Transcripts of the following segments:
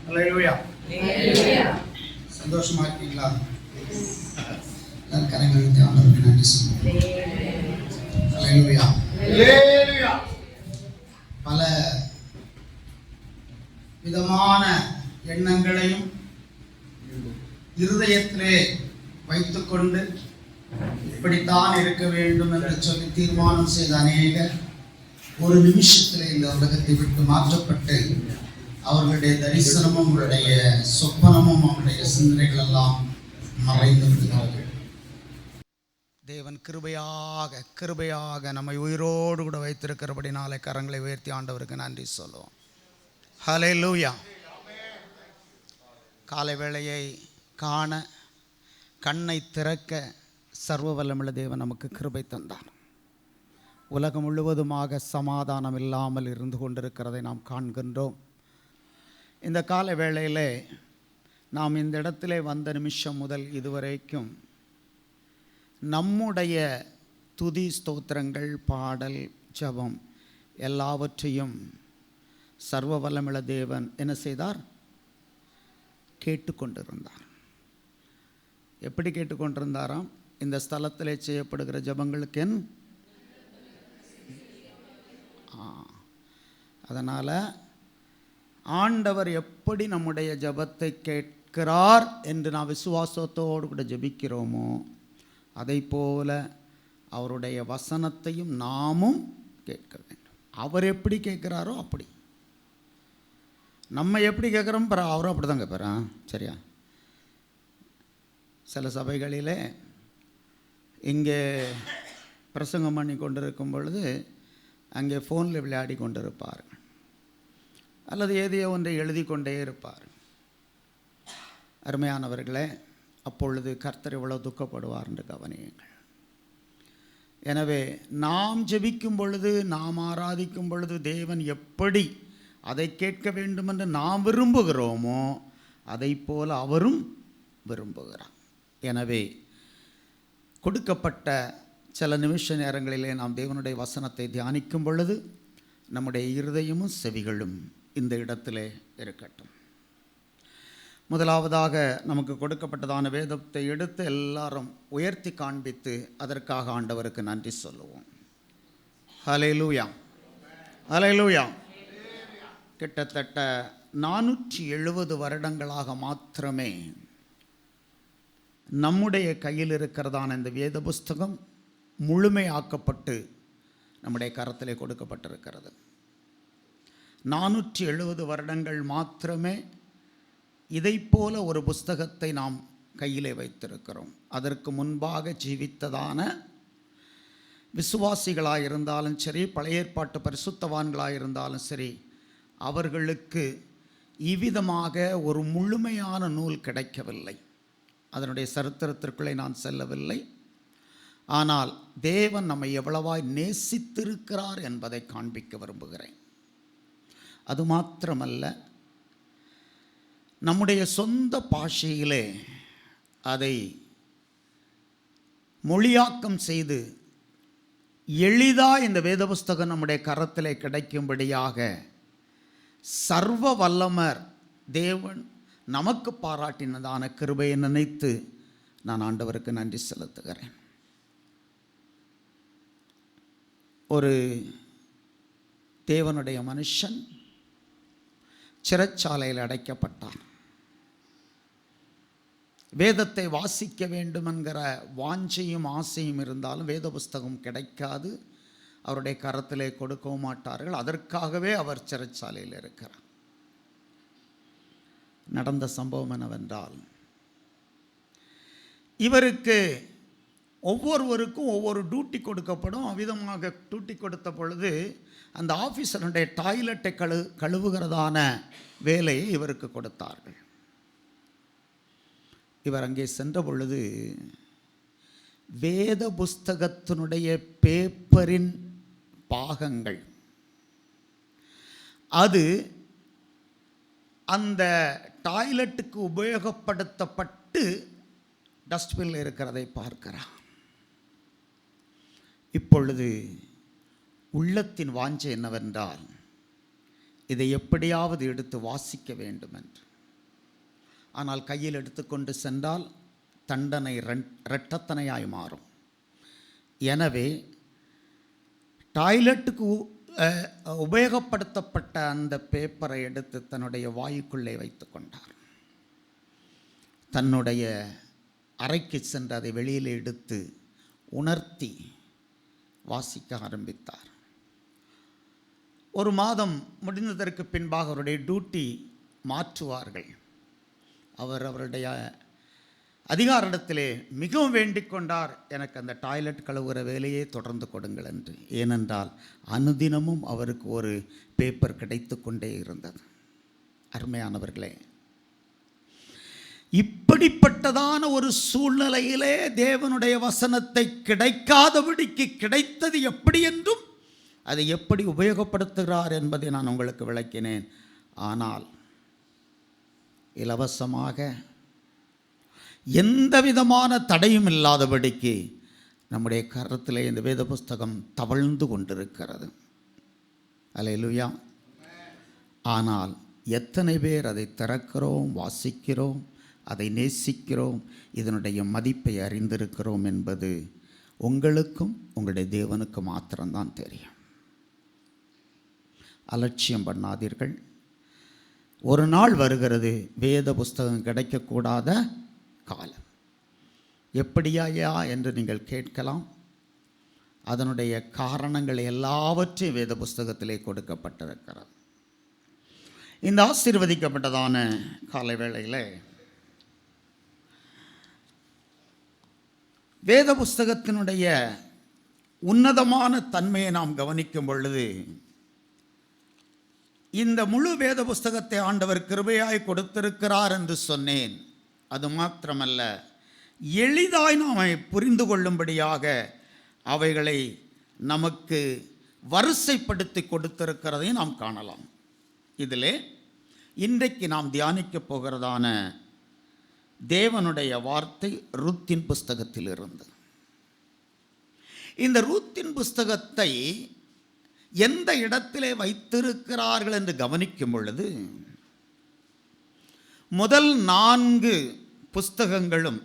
ஹல்லேலூயா. சந்தோஷமா இருக்கீங்களா? கரங்களை ஆண்டவருக்கு நன்றி சொல்லுவோம். ஹல்லேலூயா. பல விதமான எண்ணங்களையும் இருதயத்திலே வைத்துக்கொண்டு இப்படித்தான் இருக்க வேண்டும் என்று சொல்லி தீர்மானம் செய்த அநேகர் ஒரு நிமிஷத்திலே இந்த உலகத்தை விட்டு மாற்றப்பட்டு அவர்களுடைய தரிசனமும் அவருடைய சொப்பனமும் அவருடைய சிந்தனைகள் எல்லாம் மறைந்து விடுகிறார்கள். தேவன் கிருபையாக நம்மை உயிரோடு கூட வைத்திருக்கிறபடினாலே கரங்களை உயர்த்தி ஆண்டவருக்கு நன்றி சொல்லுவோம். ஹல்லேலூயா. காலை வேளையை காண கண்ணை திறக்க சர்வ வல்லமுள்ள தேவன் நமக்கு கிருபை தந்தார். உலகம் முழுவதுமாக சமாதானம் இல்லாமல் இருந்து கொண்டிருக்கிறதை நாம் காண்கின்றோம். இந்த கால வேளையிலே நாம் இந்த இடத்திலே வந்த நிமிஷம் முதல் இதுவரைக்கும் நம்முடைய துதி ஸ்தோத்திரங்கள், பாடல், ஜெபம் எல்லாவற்றையும் சர்வ வல்லமுள்ள தேவன் என்ன செய்தார்? கேட்டுக்கொண்டிருந்தார். எப்படி கேட்டுக்கொண்டிருந்தாராம்? இந்த ஸ்தலத்திலே செய்யப்படுகிற ஜெபங்களுக்கு அதனால் ஆண்டவர் எப்படி நம்முடைய ஜெபத்தை கேட்கிறார் என்று நாம் விசுவாசத்தோடு கூட ஜெபிக்கிறோமோ அதை போல அவருடைய வசனத்தையும் நாமும் கேட்க வேண்டும். அவர் எப்படி கேட்குறாரோ அப்படி. நம்ம எப்படி கேட்குறோம் அவரும் அப்படி தான் கேட்பாரா? சரியா? சில சபைகளிலே இங்கே பிரசங்கம் பண்ணி கொண்டிருக்கும் பொழுது அங்கே ஃபோனில் விளையாடி கொண்டிருப்பார் அல்லது ஏதையோ ஒன்றை எழுதி கொண்டே இருப்பார். அருமையானவர்களே, அப்பொழுது கர்த்தர் எவ்வளவு துக்கப்படுவார் என்று கவனியுங்கள். எனவே நாம் ஜெபிக்கும் பொழுது, நாம் ஆராதிக்கும் பொழுது தேவன் எப்படி அதை கேட்க வேண்டும் என்று நாம் விரும்புகிறோமோ அதை போல அவரும் விரும்புகிறார். எனவே கொடுக்கப்பட்ட சில நிமிஷ நேரங்களிலே நாம் தேவனுடைய வசனத்தை தியானிக்கும் பொழுது நம்முடைய இருதயமும் செவிகளும் இந்த இடத்திலே இருக்கட்டும். முதலாவதாக நமக்கு கொடுக்கப்பட்டதான வேதத்தை எடுத்து எல்லாரும் உயர்த்தி காண்பித்து அதற்காக ஆண்டவருக்கு நன்றி சொல்லுவோம். ஹல்லேலூயா, ஹல்லேலூயா. கிட்டத்தட்ட 470 வருடங்களாக மாத்திரமே நம்முடைய கையில் இருக்கிறதான இந்த வேத புஸ்தகம் முழுமையாக்கப்பட்டு நம்முடைய கரத்திலே கொடுக்கப்பட்டிருக்கிறது. 470 வருடங்கள் மாத்திரமே இதை போல ஒரு புஸ்தகத்தை நாம் கையிலே வைத்திருக்கிறோம். அதற்கு முன்பாக ஜீவித்ததான விசுவாசிகளாயிருந்தாலும் சரி, பழைய ஏற்பாட்டு பரிசுத்தவான்களாயிருந்தாலும் சரி, அவர்களுக்கு இவ்விதமாக ஒரு முழுமையான நூல் கிடைக்கவில்லை. அதனுடைய சரித்திரத்திற்குள்ளே நான் செல்லவில்லை. ஆனால் தேவன் நம்மை எவ்வளவாய் நேசித்திருக்கிறார் என்பதை காண்பிக்க விரும்புகிறேன். அது மாத்திரமல்ல, நம்முடைய சொந்த பாஷையிலே அதை மொழியாக்கம் செய்து எளிதாக இந்த வேத புஸ்தகம் நம்முடைய கரத்திலே கிடைக்கும்படியாக சர்வ வல்லமர் தேவன் நமக்கு பாராட்டினதான கிருபையை நினைத்து நான் ஆண்டவருக்கு நன்றி செலுத்துகிறேன். ஒரு தேவனுடைய மனுஷன் சிறைச்சாலையில் அடைக்கப்பட்டார். வேதத்தை வாசிக்க வேண்டும் என்கிற வாஞ்சையும் ஆசையும் இருந்தாலும் வேத புஸ்தகம் கிடைக்காது. அவருடைய கரத்திலே கொடுக்கவும் மாட்டார்கள். அதற்காகவே அவர் சிறைச்சாலையில் இருக்கிறார். நடந்த சம்பவம் என்னவென்றால், இவருக்கு ஒவ்வொருவருக்கும் ஒவ்வொரு டியூட்டி கொடுக்கப்படும். அவ்விதமாக டியூட்டி கொடுத்த பொழுது அந்த ஆஃபீஸருடைய டாய்லெட்டை கழுவுகிறதான வேலையை இவருக்கு கொடுத்தார்கள். இவர் அங்கே சென்ற பொழுது வேத புஸ்தகத்தினுடைய பேப்பரின் பாகங்கள் அது அந்த டாய்லெட்டுக்கு உபயோகப்படுத்தப்பட்டு டஸ்ட்பினில் இருக்கிறதை பார்க்கிறார். இப்பொழுது உள்ளத்தின் வாஞ்சை என்னவென்றால், இதை எப்படியாவது எடுத்து வாசிக்க வேண்டும் என்று. ஆனால் கையில் எடுத்துக்கொண்டு சென்றால் தண்டனை இரட்டத்தனையாய் மாறும். எனவே டாய்லெட்டுக்கு உபயோகப்படுத்தப்பட்ட அந்த பேப்பரை எடுத்து தன்னுடைய வாயுக்குள்ளே வைத்து கொண்டார். தன்னுடைய அறைக்கு சென்று அதை வெளியில் எடுத்து உணர்த்தி வாசிக்க ஆரம்பித்தார். ஒரு மாதம் முடிந்ததற்கு பின்பாக அவருடைய டியூட்டி மாற்றுவார்கள். அவருடைய அதிகாரிடத்திலே மிகவும் வேண்டிக் கொண்டார், எனக்கு அந்த டாய்லெட் கழுவுகிற வேலையே தொடர்ந்து கொடுங்கள் என்று. ஏனென்றால் அனுதினமும் அவருக்கு ஒரு பேப்பர் கிடைத்து கொண்டே இருந்தது. அருமையானவர்களே, இப்படிப்பட்டதான ஒரு சூழ்நிலையிலே தேவனுடைய வசனத்தை கிடைக்காதபடிக்கு கிடைத்தது எப்படி என்றும் அதை எப்படி உபயோகப்படுத்துகிறார் என்பதை நான் உங்களுக்கு விளக்கினேன். ஆனால் இலவசமாக எந்த விதமான தடையும் இல்லாதபடிக்கு நம்முடைய கரத்திலே இந்த வேத புஸ்தகம் தவழ்ந்து கொண்டிருக்கிறது. அல்லேலூயா. ஆனால் எத்தனை பேர் அதை திறக்கிறோம், வாசிக்கிறோம், அதை நேசிக்கிறோம், இதனுடைய மதிப்பை அறிந்திருக்கிறோம் என்பது உங்களுக்கும் உங்களுடைய தேவனுக்கு மாத்திரம்தான் தெரியும். அலட்சியம் பண்ணாதீர்கள். ஒரு நாள் வருகிறது வேத புஸ்தகம் கிடைக்கக்கூடாத காலம். எப்படியா என்று நீங்கள் கேட்கலாம். அதனுடைய காரணங்கள் எல்லாவற்றையும் வேத புஸ்தகத்திலே கொடுக்கப்பட்டிருக்கிறது. இந்த ஆசீர்வதிக்கப்பட்டதான காலை வேளையில் வேத புஸ்தகத்தினுடைய உன்னதமான தன்மையை நாம் கவனிக்கும் பொழுது, இந்த முழு வேத புஸ்தகத்தை ஆண்டவர் கிருபையாய் கொடுத்திருக்கிறார் என்று சொன்னேன். அது மாத்திரமல்ல, எளிதாய் நாம் புரிந்து கொள்ளும்படியாக அவைகளை நமக்கு வரிசைப்படுத்தி கொடுத்திருக்கிறதையும் நாம் காணலாம். இதிலே இன்றைக்கு நாம் தியானிக்க போகிறதான தேவனுடைய வார்த்தை ரூத்தின் புஸ்தகத்தில் இருந்து. இந்த ரூத்தின் புஸ்தகத்தை எந்த இடத்திலே வைத்திருக்கிறார்கள் என்று கவனிக்கும் பொழுது, முதல் 5 புஸ்தகங்களும்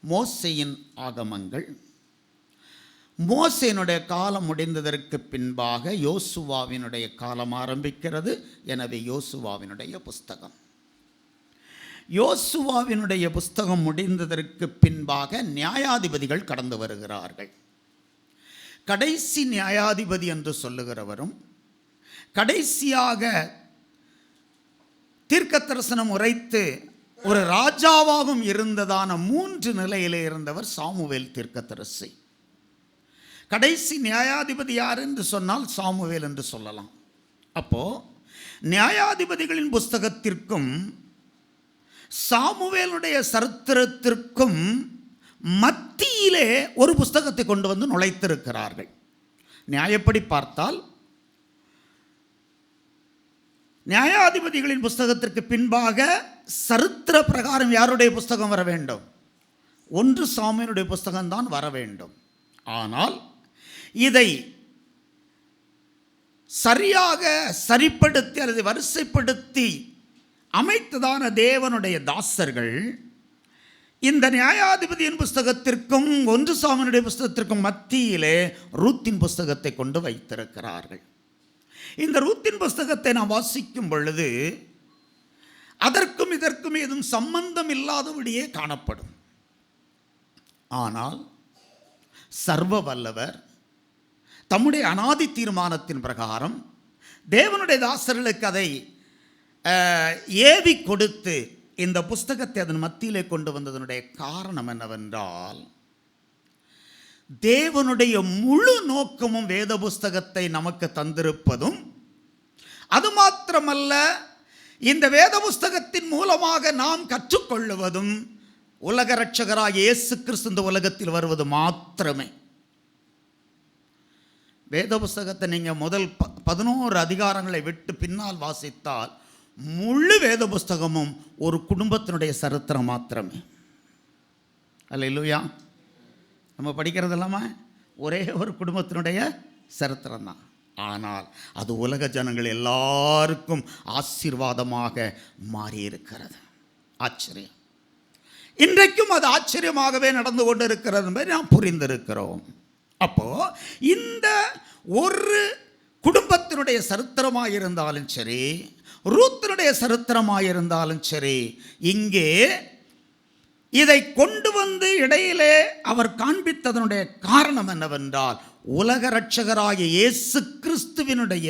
மோசேயின் ஆகமங்கள். மோசேயினுடைய காலம் முடிந்ததற்கு பின்பாக யோசுவாவினுடைய காலம் ஆரம்பிக்கிறது. எனவே யோசுவாவினுடைய புஸ்தகம். யோசுவாவினுடைய புஸ்தகம் முடிந்ததற்கு பின்பாக நியாயாதிபதிகள் கடந்து வருகிறார்கள். கடைசி நியாயாதிபதி என்று சொல்லுகிறவரும் கடைசியாக தீர்க்கதரிசனம் உரைத்து ஒரு ராஜாவாகவும் இருந்ததான 3 நிலையிலே இருந்தவர் சாமுவேல் தீர்க்கதரிசி. கடைசி நியாயாதிபதி யார் என்று சொன்னால் சாமுவேல் என்று சொல்லலாம். அப்போ நியாயாதிபதிகளின் புஸ்தகத்திற்கும் சாமுவேலுடைய சரித்திரத்திற்கும் மத்தியிலே ஒரு புஸ்தகத்தை கொண்டு வந்து நுழைத்திருக்கிறார்கள். நியாயப்படி பார்த்தால் நியாயாதிபதிகளின் புஸ்தகத்திற்கு பின்பாக சரித்திர பிரகாரம் யாருடைய புஸ்தகம் வர வேண்டும்? 1 சாமுவேலுடைய புஸ்தகம்தான் வர வேண்டும். ஆனால் இதை சரியாக சரிப்படுத்தி அல்லது வரிசைப்படுத்தி அமைத்ததான தேவனுடைய தாசர்கள் இந்த நியாயாதிபதியின் புஸ்தகத்திற்கும் 1 சாமுவேலுடைய புஸ்தகத்திற்கும் மத்தியிலே ரூத்தின் புஸ்தகத்தை கொண்டு வைத்திருக்கிறார்கள். இந்த ரூத்தின் புஸ்தகத்தை நாம் வாசிக்கும் பொழுது அதற்கும் இதற்கும் ஏதும் சம்பந்தம் இல்லாதபடியே காணப்படும். ஆனால் சர்வ வல்லவர் தம்முடைய அநாதி தீர்மானத்தின் பிரகாரம் தேவனுடைய தாசர்களுக்கு அதை ஏவி கொடுத்து இந்த புஸ்தகத்தை அதன் மத்தியிலே கொண்டு வந்ததனுடைய காரணம் என்னவென்றால், தேவனுடைய முழு நோக்கமும் வேத புஸ்தகத்தை நமக்கு தந்திருப்பதும், அது மாத்திரமல்ல இந்த வேத புஸ்தகத்தின் மூலமாக நாம் கற்றுக்கொள்ளுவதும் உலக இரட்சகராகிய இயேசு கிறிஸ்து இந்த உலகத்தில் வருவது மாத்திரமே. வேத புஸ்தகத்தை நீங்கள் முதல் 11 அதிகாரங்களை விட்டு பின்னால் வாசித்தால் முழு வேத புஸ்தகமும் ஒரு குடும்பத்தினுடைய சரித்திரம் மாத்திரமே. அல்லேலூயா. நம்ம படிக்கிறது இல்லாமல் ஒரே ஒரு குடும்பத்தினுடைய சரித்திரம் தான். ஆனால் அது உலக ஜனங்கள் எல்லாருக்கும் ஆசீர்வாதமாக மாறியிருக்கிறது. ஆச்சரியம். இன்றைக்கும் அது ஆச்சரியமாகவே நடந்து கொண்டிருக்கிறது என்பதை நாம் புரிந்திருக்கிறோம். அப்போ இந்த ஒரு குடும்பத்தினுடைய சரித்திரமாக இருந்தாலும் சரி, ரூத்தினுடைய சரித்திரமாக இருந்தாலும் சரி, இங்கே இதை கொண்டு வந்து இடையிலே அவர் காண்பித்ததனுடைய காரணம் என்னவென்றால், உலக இரட்சகராகிய இயேசு கிறிஸ்துவினுடைய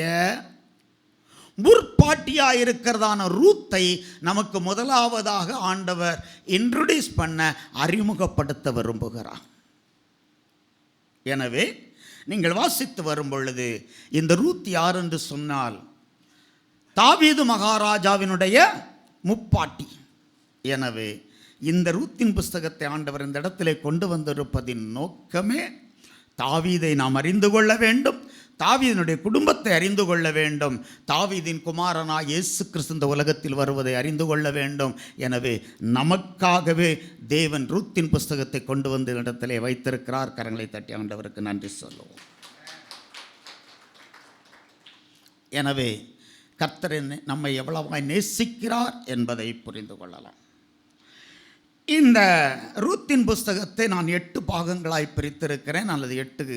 முற்பாட்டியாக இருக்கிறதான ரூத்தை நமக்கு முதலாவதாக ஆண்டவர் இன்ட்ரோடியூஸ் பண்ண, அறிமுகப்படுத்த விரும்புகிறார். எனவே நீங்கள் வாசித்து வரும் பொழுது இந்த ரூத் யார் என்று சொன்னால், தாவீது மகாராஜாவினுடைய முப்பாட்டி. எனவே இந்த ரூத்தின் புஸ்தகத்தை ஆண்டவர் இந்த இடத்திலே கொண்டு வந்திருப்பதின் நோக்கமே, தாவீதை நாம் அறிந்து கொள்ள வேண்டும், தாவீதினுடைய குடும்பத்தை அறிந்து கொள்ள வேண்டும், தாவீதின் குமாரனாய் இயேசு கிறிஸ்து இந்த உலகத்தில் வருவதை அறிந்து கொள்ள வேண்டும். எனவே நமக்காகவே தேவன் ரூத்தின் புஸ்தகத்தை கொண்டு வந்து இடத்திலே வைத்திருக்கிறார். கரங்களை தட்டி ஆண்டவருக்கு நன்றி சொல்லுவோம். எனவே கர்த்தர் நம்மை எவ்வளவாய் நேசிக்கிறார் என்பதை புரிந்து கொள்ளலாம். இந்த ரூத்தின் புஸ்தகத்தை நான் 8 பாகங்களாய் பிரித்திருக்கிறேன், அல்லது 8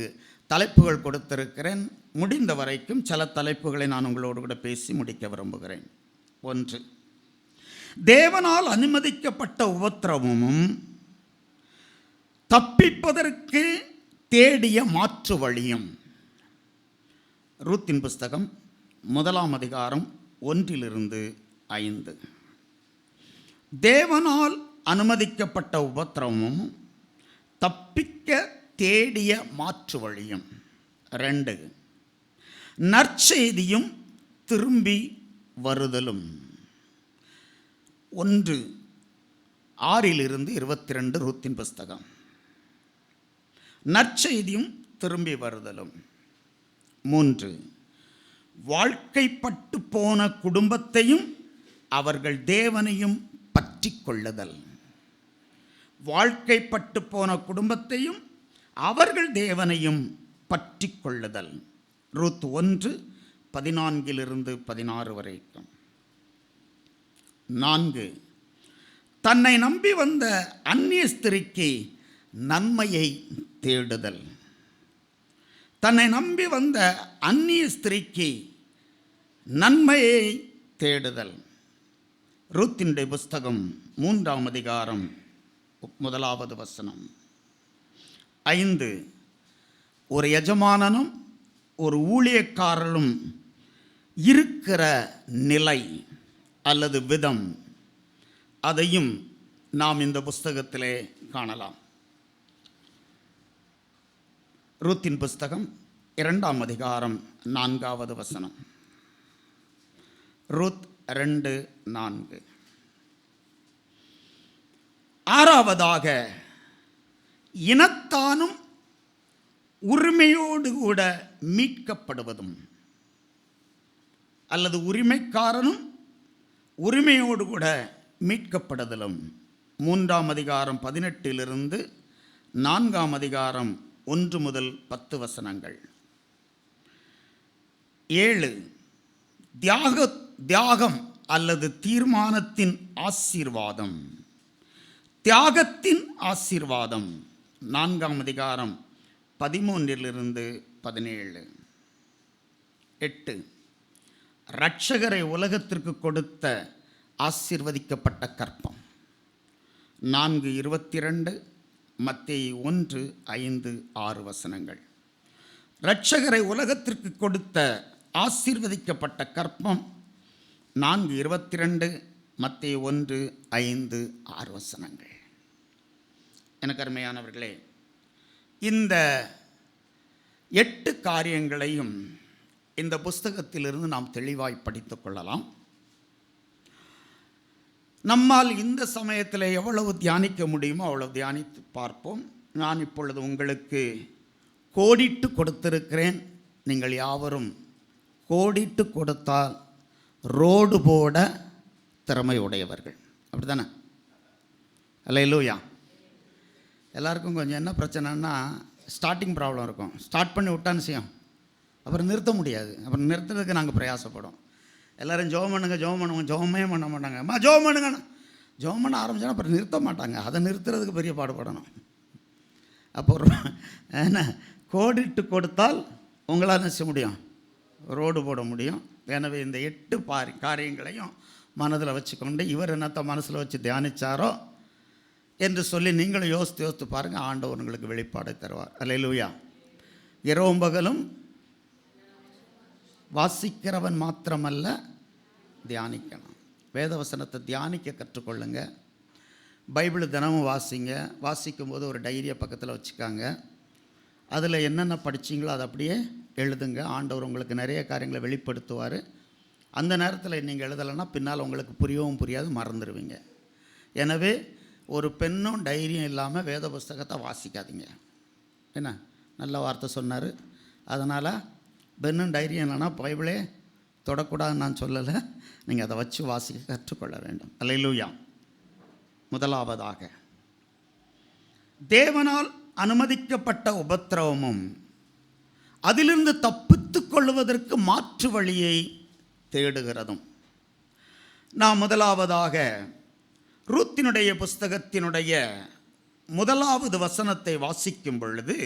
தலைப்புகள் கொடுத்திருக்கிறேன். முடிந்த வரைக்கும் சில தலைப்புகளை நான் உங்களோடு கூட பேசி முடிக்க விரும்புகிறேன். 1, தேவனால் அனுமதிக்கப்பட்ட உபத்திரவமும் தப்பிப்பதற்கு தேடிய மாற்று வழியும். ரூத்தின் புஸ்தகம் 1ஆம் அதிகாரம் 1-5. தேவனால் அனுமதிக்கப்பட்ட உபத்திரவமும் தப்பிக்க தேடிய மாற்று வழியும். 2, நற்செய்தியும் திரும்பி வருதலும். 1:6-22 ரூத்தின் புஸ்தகம். நற்செய்தியும் திரும்பி வருதலும். 3, வாழ்க்கைப்பட்டு போன குடும்பத்தையும் அவர்கள் தேவனையும் பற்றி கொள்ளுதல். வாழ்க்கைப்பட்டு போன குடும்பத்தையும் அவர்கள் தேவனையும் பற்றி கொள்ளுதல். ரூத் 1:14-16 வரைக்கும். 4, தன்னை நம்பி வந்த அந்நிய ஸ்திரீக்கு நன்மையை தேடுதல். தன்னை நம்பி வந்த அந்நிய ஸ்திரீக்கு நன்மையை தேடுதல். ரூத்தினுடைய புஸ்தகம் 3ஆம் அதிகாரம் 1வது வசனம். 5, ஒரு எஜமானனும் ஒரு ஊழியக்காரரும் இருக்கிற நிலை அல்லது விதம், அதையும் நாம் இந்த புஸ்தகத்திலே காணலாம். ரூத்தின் புஸ்தகம் 2ஆம் அதிகாரம் 4வது வசனம். ரூத் 2:4. 6வதாக, இனத்தானும் உரிமையோடு கூட மீட்கப்படுவதும், அல்லது உரிமைக்காரனும் உரிமையோடு கூட மீட்கப்படுதலும். 3ஆம் அதிகாரம் 18 4ஆம் அதிகாரம் 1-10 வசனங்கள். 7, தியாகம் அல்லது தீர்மானத்தின் ஆசீர்வாதம். தியாகத்தின் ஆசீர்வாதம். 4ஆம் அதிகாரம் 13-17. 8, இரட்சகரை உலகத்திற்கு கொடுத்த ஆசீர்வதிக்கப்பட்ட கற்பம். 4:22, மத்தேயு 1:5-6 வசனங்கள். இரட்சகரை உலகத்திற்கு கொடுத்த ஆசீர்வதிக்கப்பட்ட கற்பம். 4:22, மத்தேயு 1:5-6 வசனங்கள். எனக்கு அருமையானவர்களே, இந்த 8 காரியங்களையும் இந்த புஸ்தகத்திலிருந்து நாம் தெளிவாய் படித்துக் கொள்ளலாம். நம்மால் இந்த சமயத்தில் எவ்வளவு தியானிக்க முடியுமோ அவ்வளவு தியானித்து பார்ப்போம். நான் இப்பொழுது உங்களுக்கு கோடிட்டு கொடுத்திருக்கிறேன். நீங்கள் யாவரும் கோடிட்டு கொடுத்தால் ரோடு போட திறமை உடையவர்கள். அப்படி தானே? அல்லேலூயா. எல்லாருக்கும் கொஞ்சம் என்ன பிரச்சனைன்னா, ஸ்டார்டிங் ப்ராப்ளம் இருக்கும். ஸ்டார்ட் பண்ணி விட்டான்னு செய்யும், அப்புறம் நிறுத்த முடியாது. அப்புறம் நிறுத்துறதுக்கு நாங்கள் பிரயாசப்படும். எல்லோரும் ஜெபம் பண்ணுங்க, ஜெபம் பண்ணுவோம். ஜெபமே பண்ண மாட்டாங்க. அம்மா ஜெபம் பண்ணுங்கண்ணா, ஜெபம் பண்ண ஆரம்பிச்சோன்னா அப்புறம் நிறுத்த மாட்டாங்க. அதை நிறுத்துறதுக்கு பெரிய பாடுபடணும். அப்போ என்ன கோடிட்டு கொடுத்தால் உங்களால் நிச்சய முடியும், ரோடு போட முடியும். எனவே இந்த 8 காரியங்களையும் மனதில் வச்சுக்கொண்டு இவர் என்னத்தை மனசில் வச்சு தியானித்தாரோ என்று சொல்லி நீங்களும் யோசித்து பாருங்கள். ஆண்டவர் உங்களுக்கு வெளிப்பாடை தருவார். அல்லேலூயா. இரவும் பகலும் வாசிக்கிறவன் மாத்திரமல்ல, தியானிக்கணும். வேதவசனத்தை தியானிக்க கற்றுக்கொள்ளுங்க. பைபிள் தினமும் வாசிங்க. வாசிக்கும்போது ஒரு டைரியை பக்கத்தில் வச்சுக்காங்க. அதில் என்னென்ன படிச்சிங்களோ அதை அப்படியே எழுதுங்க. ஆண்டவர் உங்களுக்கு நிறைய காரியங்களை வெளிப்படுத்துவார். அந்த நேரத்தில் நீங்கள் எழுதலைன்னா பின்னால் உங்களுக்கு புரியவும் புரியாது, மறந்துடுவீங்க. எனவே ஒரு பெண்ணும் டைரியும் இல்லாமல் வேத புஸ்தகத்தை வாசிக்காதீங்க. என்ன நல்ல வார்த்தை சொன்னார். அதனால் பெண்ணும் டைரியும் இல்லைன்னா பைபிளே தொடக்கூடாதுன்னு நான் சொல்லலை. நீங்கள் அதை வச்சு வாசிக்க கற்றுக்கொள்ள வேண்டும். அல்லேலூயா. முதலாவதாக, தேவனால் அனுமதிக்கப்பட்ட உபத்திரவமும் அதிலிருந்து தப்பித்து கொள்வதற்கு மாற்று வழியை தேடுகிறதும். நாம் முதலாவதாக ரூத்தினுடைய புஸ்தகத்தினுடைய 1வது வசனத்தை வாசிக்கும் பொழுது,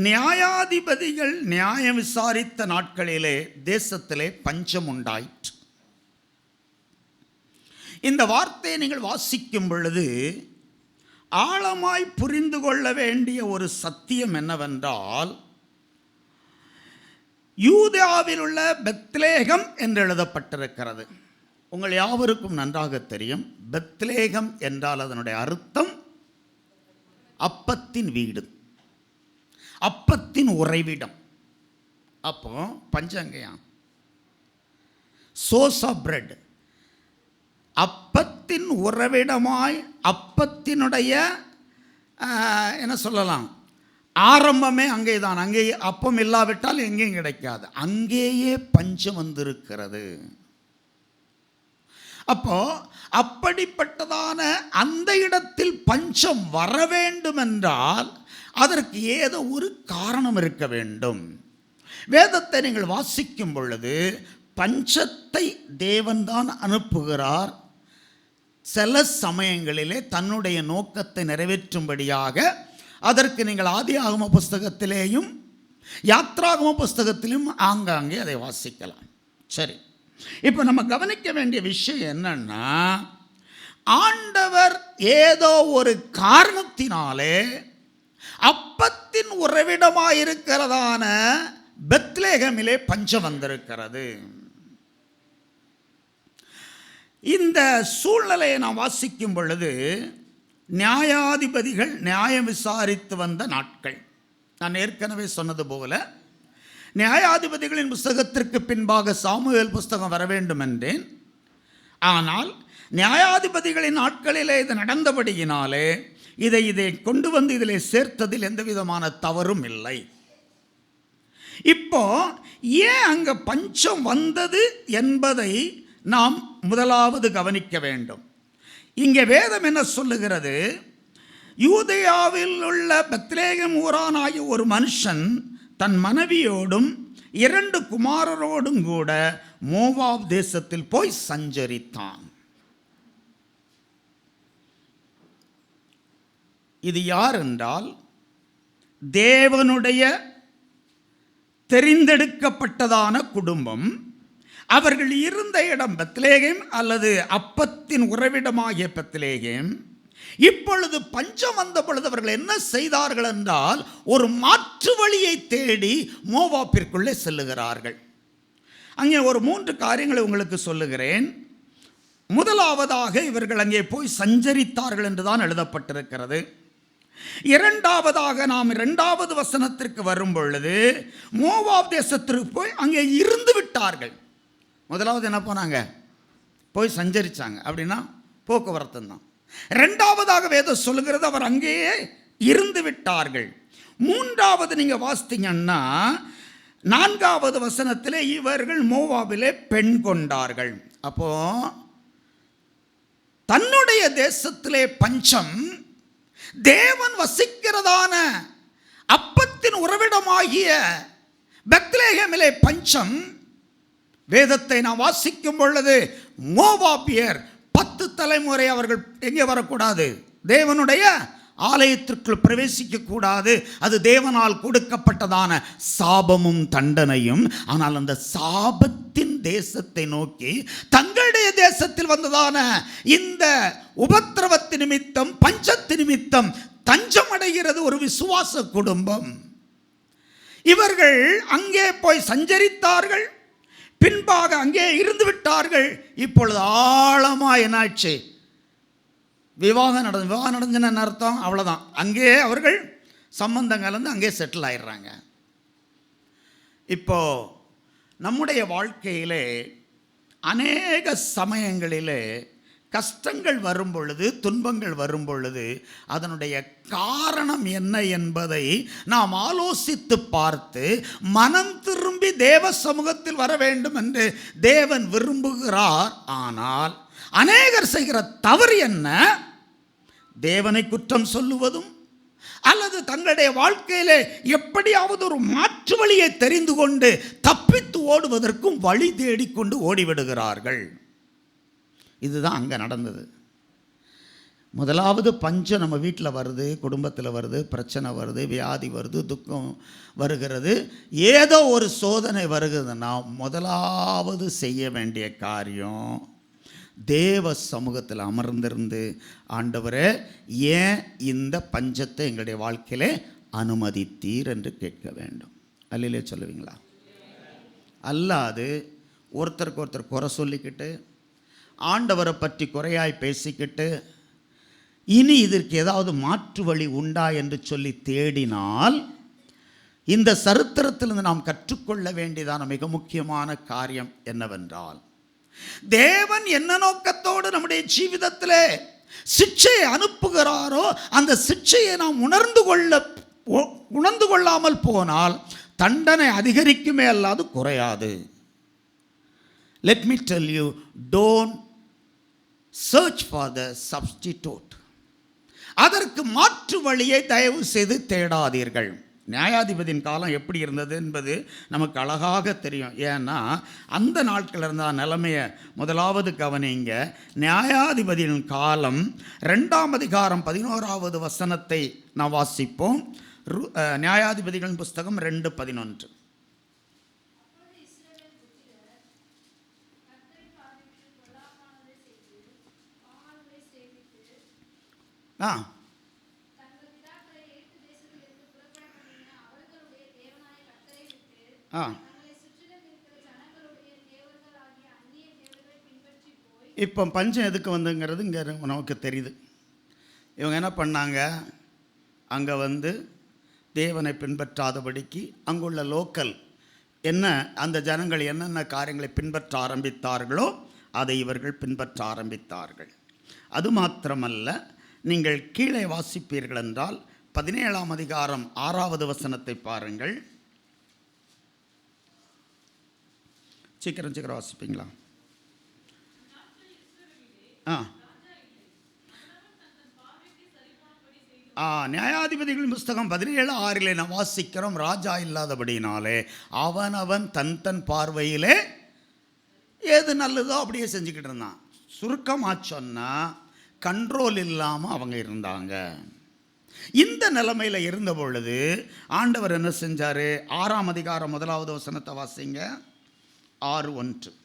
நியாயாதிபதிகள் நியாயம் விசாரித்த நாட்களிலே தேசத்திலே பஞ்சம் உண்டாயிற்று. இந்த வார்த்தையை நீங்கள் வாசிக்கும் பொழுது ஆழமாய் புரிந்து கொள்ள வேண்டிய ஒரு சத்தியம் என்னவென்றால், யூதாவில் உள்ள பெத்லேகம் என்று எழுதப்பட்டிருக்கிறது. உங்கள் யாவருக்கும் நன்றாக தெரியும், பெத்லேகம் என்றால் அதனுடைய அர்த்தம் அப்பத்தின் வீடு, அப்பத்தின் உறைவிடம். அப்போ பஞ்சங்கையா, சோர்ஸ் ஆஃப் பிரெட், அப்பத்தின் உறைவிடமாய், அப்பத்தினுடைய என்ன சொல்லலாம், ஆரம்பமே அங்கே தான். அங்கே அப்பம் இல்லாவிட்டால் எங்கேயும் கிடைக்காது. அங்கேயே பஞ்சம் வந்திருக்கிறது. அப்போ அப்படிப்பட்டதான அந்த இடத்தில் பஞ்சம் வர வேண்டும் என்றால் அதற்கு ஏதோ ஒரு காரணம் இருக்க வேண்டும். வேதத்தை நீங்கள் வாசிக்கும் பொழுது பஞ்சத்தை தேவன்தான் அனுப்புகிறார். சில சமயங்களிலே தன்னுடைய நோக்கத்தை நிறைவேற்றும்படியாக. அதற்கு நீங்கள் ஆதியாகம புஸ்தகத்திலேயும் யாத்ராகம புஸ்தகத்திலும் ஆங்காங்கே அதை வாசிக்கலாம். சரி, இப்போ நம்ம கவனிக்க வேண்டிய விஷயம் என்னன்னா, ஆண்டவர் ஏதோ ஒரு காரணத்தினாலே அப்பத்தின் உறைவிடமாயிருக்கிறதான பெத்லேகமிலே பஞ்சம் வந்திருக்கிறது. இந்த சூழ்நிலையை நாம் வாசிக்கும் பொழுது, நியாயாதிபதிகள் நியாயம் விசாரித்து வந்த நாட்கள். நான் ஏற்கனவே சொன்னது போல நியாயாதிபதிகளின் புஸ்தகத்திற்கு பின்பாக சாமுவேல் புஸ்தகம் வர வேண்டும் என்றேன். ஆனால் நியாயாதிபதிகளின் நாட்களிலே இது நடந்தபடியினாலே இதை கொண்டு வந்து இதிலே சேர்த்ததில் எந்த விதமான தவறும் இல்லை. இப்போ ஏன் அங்கே பஞ்சம் வந்தது என்பதை நாம் முதலாவது கவனிக்க வேண்டும். இங்கே வேதம் என்ன சொல்லுகிறது? யூதேயாவில் உள்ள பெத்லேகம் ஊரானாகிய ஒரு மனுஷன் தன் மனைவியோடும் 2 குமாரரோடும் கூட மோவாப் தேசத்தில் போய் சஞ்சரித்தான். இது யார் என்றால், தேவனுடைய தெரிந்தெடுக்கப்பட்டதான குடும்பம். அவர்கள் இருந்த இடம் பெத்லேகேம் அல்லது அப்பத்தின் உறைவிடமாகிய பெத்லேகேம். இப்பொழுது பஞ்சம் வந்த பொழுது அவர்கள் என்ன செய்தார்கள் என்றால், ஒரு மாற்று வழியை தேடி மோவாப்பிற்குள்ளே செல்லுகிறார்கள். அங்கே ஒரு 3 காரியங்களை உங்களுக்கு சொல்லுகிறேன். முதலாவதாக இவர்கள் அங்கே போய் சஞ்சரித்தார்கள் என்று தான் எழுதப்பட்டிருக்கிறது. இரண்டாவதாக நாம் 2வது வசனத்திற்கு வரும் பொழுது மோவாப் தேசத்திற்கு போய் அங்கே இருந்து விட்டார்கள். முதலாவது என்ன போனாங்க? போய் சஞ்சரித்தாங்க. அப்படின்னா போக்குவரத்து தான். 2வதாக வேதம் சொல்லுகிறது அவர் அங்கேயே இருந்து விட்டார்கள். 3வது நீங்கள் வாசித்தீங்கன்னா 4வது வசனத்திலே இவர்கள் மோவாபிலே பெண் கொண்டார்கள். அப்போ தன்னுடைய தேசத்திலே பஞ்சம், தேவன் வசிக்கிறதான அப்பத்தின் உறைவிடமாகிய பெத்லெகேமிலே பஞ்சம். வேதத்தை நாம் வாசிக்கும் பொழுது மோவாபியர் 10 தலைமுறை அவர்கள் எங்கே வரக்கூடாது, தேவனுடைய ஆலயத்திற்குள் பிரவேசிக்க கூடாது. அது தேவனால் கொடுக்கப்பட்டதான சாபமும் தண்டனையும். ஆனால் அந்த சாபத்தின் தேசத்தை நோக்கி தங்களுடைய தேசத்தில் வந்ததான இந்த உபத்திரவத்து நிமித்தம், பஞ்சத்து நிமித்தம் தஞ்சம் அடைகிறது ஒரு விசுவாச குடும்பம். இவர்கள் அங்கே போய் சஞ்சரித்தார்கள், பின்பாக அங்கே இருந்து விட்டார்கள். இப்பொழுது ஆழமாக என்னாச்சு, விவாகம் நடந்துன்னு அர்த்தம். அவ்வளோதான், அங்கே அவர்கள் சம்பந்தம் கலந்து அங்கே செட்டில் ஆயிடுறாங்க. இப்போ நம்முடைய வாழ்க்கையிலே அநேக சமயங்களிலே கஷ்டங்கள் வரும் பொழுது, துன்பங்கள் வரும் பொழுது அதனுடைய காரணம் என்ன என்பதை நாம் ஆலோசித்து பார்த்து மனம் திரும்பி தேவ சமூகத்தில் வர வேண்டும் என்று தேவன் விரும்புகிறார். ஆனால் அநேகர் செய்கிற தவறு என்ன? தேவனை குற்றம் சொல்லுவதும், அல்லது தங்களுடைய வாழ்க்கையிலே எப்படியாவது ஒரு மாற்று வழியை தெரிந்து கொண்டு தப்பித்து ஓடுவதற்கும் வழி தேடிக்கொண்டு ஓடிவிடுகிறார்கள். இதுதான் அங்கே நடந்தது. முதலாவது பஞ்சம் நம்ம வீட்டில் வருது, குடும்பத்தில் வருது, பிரச்சனை வருது, வியாதி வருது, துக்கம் வருகிறது, ஏதோ ஒரு சோதனை வருகிறதுனா முதலாவது செய்ய வேண்டிய காரியம் தேவ சமூகத்தில் அமர்ந்திருந்து, ஆண்டவரே ஏன் இந்த பஞ்சத்தை எங்களுடைய வாழ்க்கையிலே அனுமதித்தீர் என்று கேட்க வேண்டும். அல்லையிலே சொல்லுவீங்களா? அல்லாது ஒருத்தருக்கு ஒருத்தர் குறை சொல்லிக்கிட்டு, ஆண்டவரை பற்றி குறையாய் பேசிக்கிட்டு, இனி இதற்கு ஏதாவது மாற்று வழி உண்டா என்று சொல்லி தேடினால், இந்த சரித்திரத்திலிருந்து நாம் கற்றுக்கொள்ள வேண்டியதான மிக முக்கியமான காரியம் என்னவென்றால், தேவன் என்ன நோக்கத்தோடு நம்முடைய ஜீவிதத்திலே சிட்சையை அனுப்புகிறாரோ அந்த சிட்சையை நாம் உணர்ந்து கொள்ளாமல் போனால் தண்டனை அதிகரிக்குமே அல்லாது குறையாது. Let me tell you, don't search for the substitute. அதற்கு மாற்று வழியை தயவு செய்து தேடாதீர்கள். நியாயாதிபதியின் காலம் எப்படி இருந்தது என்பது நமக்கு அழகாக தெரியும். ஏன்னா அந்த நாட்களில் இருந்த நிலைமையை முதலாவது கவனிங்க. நியாயாதிபதியின் காலம் 2ஆம் அதிகாரம் 11வது வசனத்தை நாம் வாசிப்போம். நியாயாதிபதிகளின் புஸ்தகம் 2:11. இப்போ பஞ்சம் எதுக்கு வந்துங்கிறது இங்கே நமக்கு தெரியுது. இவங்க என்ன பண்ணாங்க, அங்கே வந்து தேவனை பின்பற்றாதபடிக்கு அங்குள்ள லோக்கல் என்ன, அந்த ஜனங்கள் என்னென்ன காரியங்களை பின்பற்ற ஆரம்பித்தார்களோ அதை இவர்கள் பின்பற்ற ஆரம்பித்தார்கள். அது மாத்திரமல்ல, நீங்கள் கீழே வாசிப்பீர்கள் என்றால் 17ஆம் அதிகாரம் 6வது வசனத்தை பாருங்கள். சீக்கிரம் வாசிப்பீங்களா? நியாயாதிபதிகளின் புஸ்தகம் 17:6 நான் வாசிக்கிறோம். ராஜா இல்லாதபடினாலே அவனவன் தன் பார்வையிலே ஏது நல்லதோ அப்படியே செஞ்சுக்கிட்டு இருந்தான். சுருக்கமாக சொன்னால் கண்ட்ரோல் இல்லாமல் அவங்க இருந்தாங்க. இந்த நிலைமையில் இருந்த பொழுது ஆண்டவர் என்ன செஞ்சார்? 6ஆம் அதிகாரம் 1வது வசனத்தை வாசிங்க. 6:1.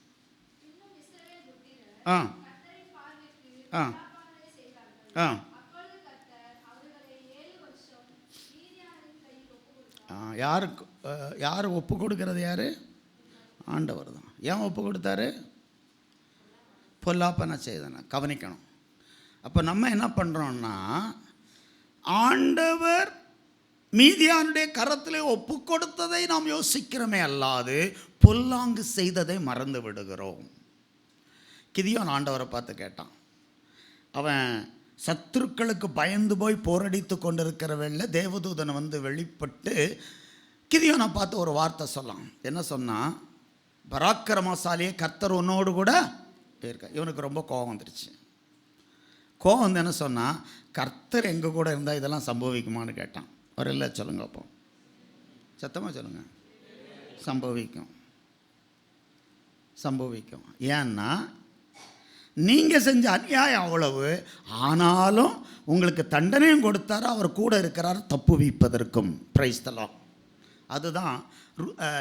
யார் ஒப்பு கொடுக்கிறது? யார்? ஆண்டவர் தான். ஏன் ஒப்பு கொடுத்தாரு? பொல்லாப்பன செய்தன. கவனிக்கணும். அப்போ நம்ம என்ன பண்ணுறோன்னா, ஆண்டவர் மீதியானுடைய கரத்திலே ஒப்பு கொடுத்ததை நாம் யோசிக்கிறோமே அல்லாது பொல்லாங்கு செய்ததை மறந்து விடுகிறோம். கிதியோன் ஆண்டவரை பார்த்து கேட்டான். அவன் சத்துருக்களுக்கு பயந்து போய் போரடித்து கொண்டிருக்கிறவல்ல தேவதூதனை வந்து வெளிப்பட்டு கிதியோனை பார்த்து ஒரு வார்த்தை சொன்னான். என்ன சொன்னான்? பராக்கிரமசாலியே, கர்த்தர் உன்னோடு கூட இருக்க. இவனுக்கு ரொம்ப கோபம் வந்துருச்சு. கோபம் வந்து என்ன சொன்னால், கர்த்தர் எங்கள் கூட இருந்தால் இதெல்லாம் சம்பவிக்குமான்னு கேட்டான். ஒரு இல்லை சொல்லுங்க, அப்போ சத்தமாக சொல்லுங்கள். சம்பவிக்கும். ஏன்னா நீங்கள் செஞ்ச அநியாயம் அவ்வளவு, ஆனாலும் உங்களுக்கு தண்டனையும் கொடுத்தாரு, அவர் கூட இருக்கிறார் தப்பு வைப்பதற்கும். Praise the Lord. அதுதான்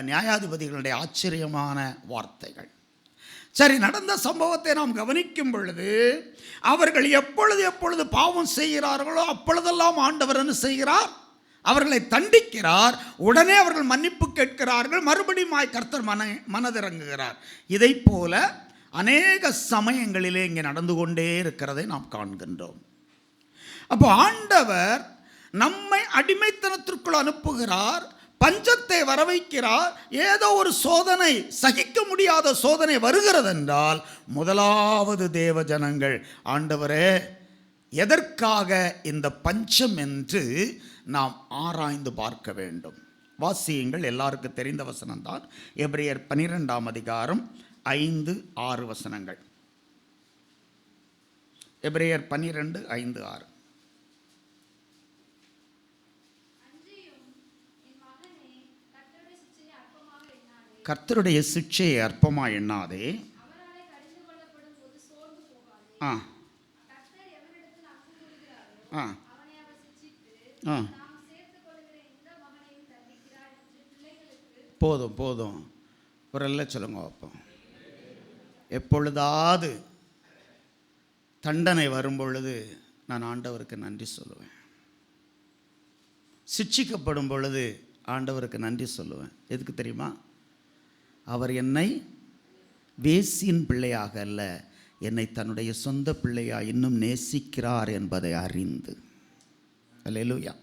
நியாயாதிபதிகளுடைய ஆச்சரியமான வார்த்தைகள். சரி, நடந்த சம்பவத்தை நாம் கவனிக்கும் பொழுது அவர்கள் எப்பொழுது பாவம் செய்கிறார்களோ அப்பொழுதெல்லாம் ஆண்டவர் என்ன செய்கிறார்? அவர்களை தண்டிக்கிறார். உடனே அவர்கள் மன்னிப்பு கேட்கிறார்கள். மறுபடியும் கர்த்தர் மனதிறங்குகிறார். இதை போல அநேக சமயங்களிலே இங்கே நடந்து கொண்டே இருக்கிறதை நாம் காண்கின்றோம். அப்போ ஆண்டவர் நம்மை அடிமைத்தனத்திற்குள் அனுப்புகிறார், பஞ்சத்தை வரவைக்கிறார். ஏதோ ஒரு சோதனை, சகிக்க முடியாத சோதனை வருகிறது என்றால் முதலாவது தேவ ஜனங்கள், ஆண்டவரே எதற்காக இந்த பஞ்சம் என்று நாம் ஆராய்ந்து பார்க்க வேண்டும். வாசியுங்கள், எல்லாருக்கும் தெரிந்த வசனம்தான். எபிரேயர் 12ஆம் அதிகாரம் 5-6 வசனங்கள். எபிரேயர் 12:5-6. கர்த்தருடைய சிட்சையை அற்பமாக எண்ணாதே. போதும் ஒரு எல்லாம் சொல்லுங்க. அப்போ எப்பொழுதாவது தண்டனை வரும் பொழுது நான் ஆண்டவருக்கு நன்றி சொல்லுவேன். சிட்சிக்கப்படும் பொழுது ஆண்டவருக்கு நன்றி சொல்லுவேன். எதுக்கு தெரியுமா? அவர் என்னை வேசியின் பிள்ளையாக அல்ல, என்னை தன்னுடைய சொந்த பிள்ளையாக இன்னும் நேசிக்கிறார் என்பதை அறிந்து. அல்லேலூயா.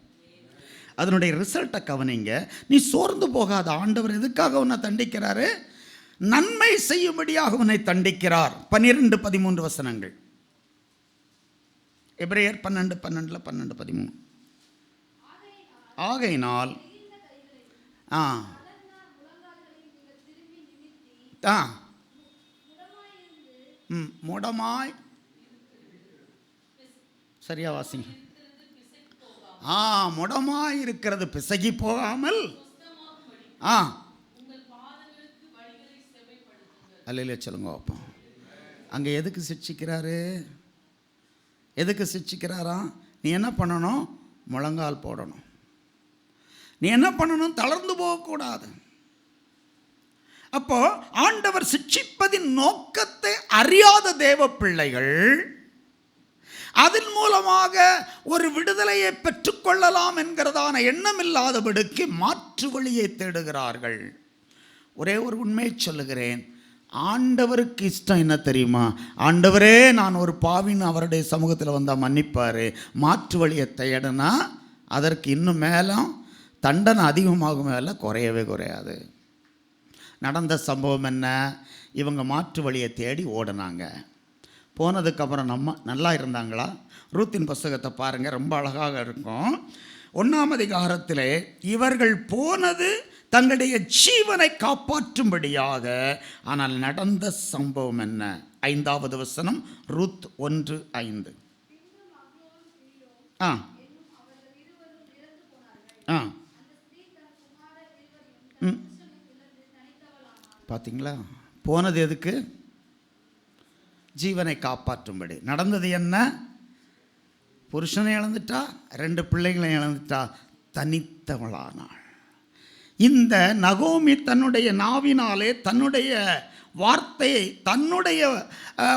அதனுடைய ரிசல்ட்டை கவனிங்க. நீ சோர்ந்து போகாத. ஆண்டவர் எதுக்காக உன்னை தண்டிக்கிறாரு? நன்மை செய்யும்படியாக உன்னை தண்டிக்கிறார். 12-13 வசனங்கள். எபிரேயர் 12:12-13. ஆகையினால் முடமாய், சரியா வாசிங்க. முடமாய் இருக்கிறது பிசகி போகாமல் அல்ல சொல்லுங்க. அப்போ அங்கே எதுக்கு சிட்சிக்கிறாரு? எதுக்கு சிட்சிக்கிறாராம்? நீ என்ன பண்ணணும்? முழங்கால் போடணும். நீ என்ன பண்ணணும்? தளர்ந்து போகக்கூடாது. அப்போ ஆண்டவர் சிட்சிப்பதின் நோக்கத்தை அறியாத தேவ பிள்ளைகள் அதன் மூலமாக ஒரு விடுதலையை பெற்றுக்கொள்ளலாம் என்கிறதான எண்ணம் இல்லாதபடிக்கு மாற்று வழியை தேடுகிறார்கள். ஒரே ஒரு உண்மையை சொல்லுகிறேன். ஆண்டவருக்கு இஷ்டம் என்ன தெரியுமா? ஆண்டவரே நான் ஒரு பாவின்னு அவருடைய சமூகத்தில் வந்தால் மன்னிப்பார். மாற்று வழியை தேடனா அதற்கு இன்னும் மேலும் தண்டனை அதிகமாகும், மேலே குறையவே குறையாது. நடந்த சம்பவம் என்ன? இவங்க மாற்று வழியை தேடி ஓடினாங்க. போனதுக்கப்புறம் நம்ம நல்லா இருந்தாங்களா? ரூத்தின் புஸ்தகத்தை பாருங்கள், ரொம்ப அழகாக இருக்கும். 1ஆம் அதிகாரத்தில் இவர்கள் போனது தங்களுடைய ஜீவனை காப்பாற்றும்படியாக. ஆனால் நடந்த சம்பவம் என்ன? 5வது வசனம், ரூத் 1:5. பார்த்தீங்களா? போனது எதுக்கு? ஜீவனை காப்பாற்றும்படி. நடந்தது என்ன? புருஷனை இழந்துட்டா, 2 பிள்ளைகளை இழந்துட்டா, தனித்தவளானாள். இந்த நகோமி தன்னுடைய நாவினாலே தன்னுடைய வார்த்தையை, தன்னுடைய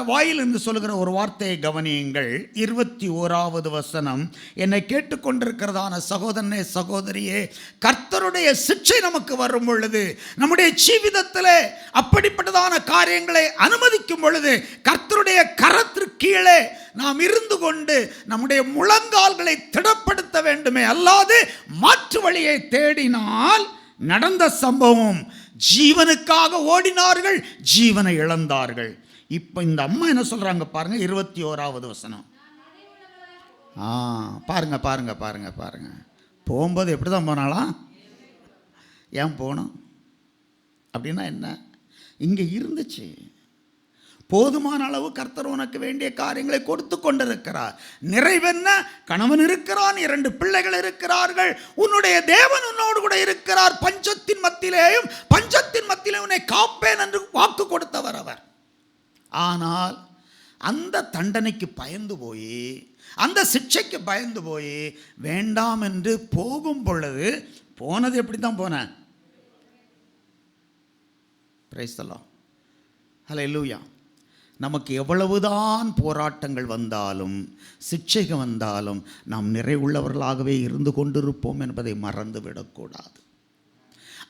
வாயிலிருந்து சொல்லுகிற ஒரு வார்த்தையை கவனியுங்கள். 21வது வசனம். என்னை கேட்டுக்கொண்டிருக்கிறதான சகோதரனே, சகோதரியே, கர்த்தருடைய சிட்சை நமக்கு வரும் பொழுது, நம்முடைய ஜீவிதத்தில் அப்படிப்பட்டதான காரியங்களை அனுமதிக்கும் பொழுது, கர்த்தருடைய கரத்திற்கு கீழே நாம் இருந்து கொண்டு நம்முடைய முழங்கால்களை திடப்படுத்த வேண்டுமே அல்லாது மாற்று வழியை தேடினால் நடந்த சம்பவம். ஜீவனுக்காக ஓடினார்கள், ஜீவனை இழந்தார்கள். இப்போ இந்த அம்மா என்ன சொல்றாங்க பாருங்க, 21வது வசனம். பாருங்க பாருங்க பாருங்க பாருங்க. போகும்போது எப்படி தான் போனாலாம்? ஏன் போனோம் அப்படின்னா என்ன? இங்கே இருந்துச்சு. போதுமான அளவு கர்த்தர் உனக்கு வேண்டிய காரியங்களை கொடுத்து கொண்டிருக்கிறார். நிறைவென்ன? கணவன் இருக்கிறான், 2 பிள்ளைகள் இருக்கிறார்கள், உன்னுடைய தேவன் உன்னோடு கூட இருக்கிறார். பஞ்சத்தின் மத்தியிலேயும் உன்னை காப்பேன் என்று வாக்கு கொடுத்தவர் அவர். ஆனால் அந்த தண்டனைக்கு பயந்து போய், அந்த சிக்ஷைக்கு பயந்து போய் வேண்டாம் என்று போகும் பொழுது, போனது எப்படி தான் போனேன்? பிரைஸ் தி லார்ட், ஹல்லேலூயா. நமக்கு எவ்வளவுதான் போராட்டங்கள் வந்தாலும், சிக்ஷைகள் வந்தாலும், நாம் நிறைவுள்ளவர்களாகவே இருந்து கொண்டிருப்போம் என்பதை மறந்துவிடக்கூடாது.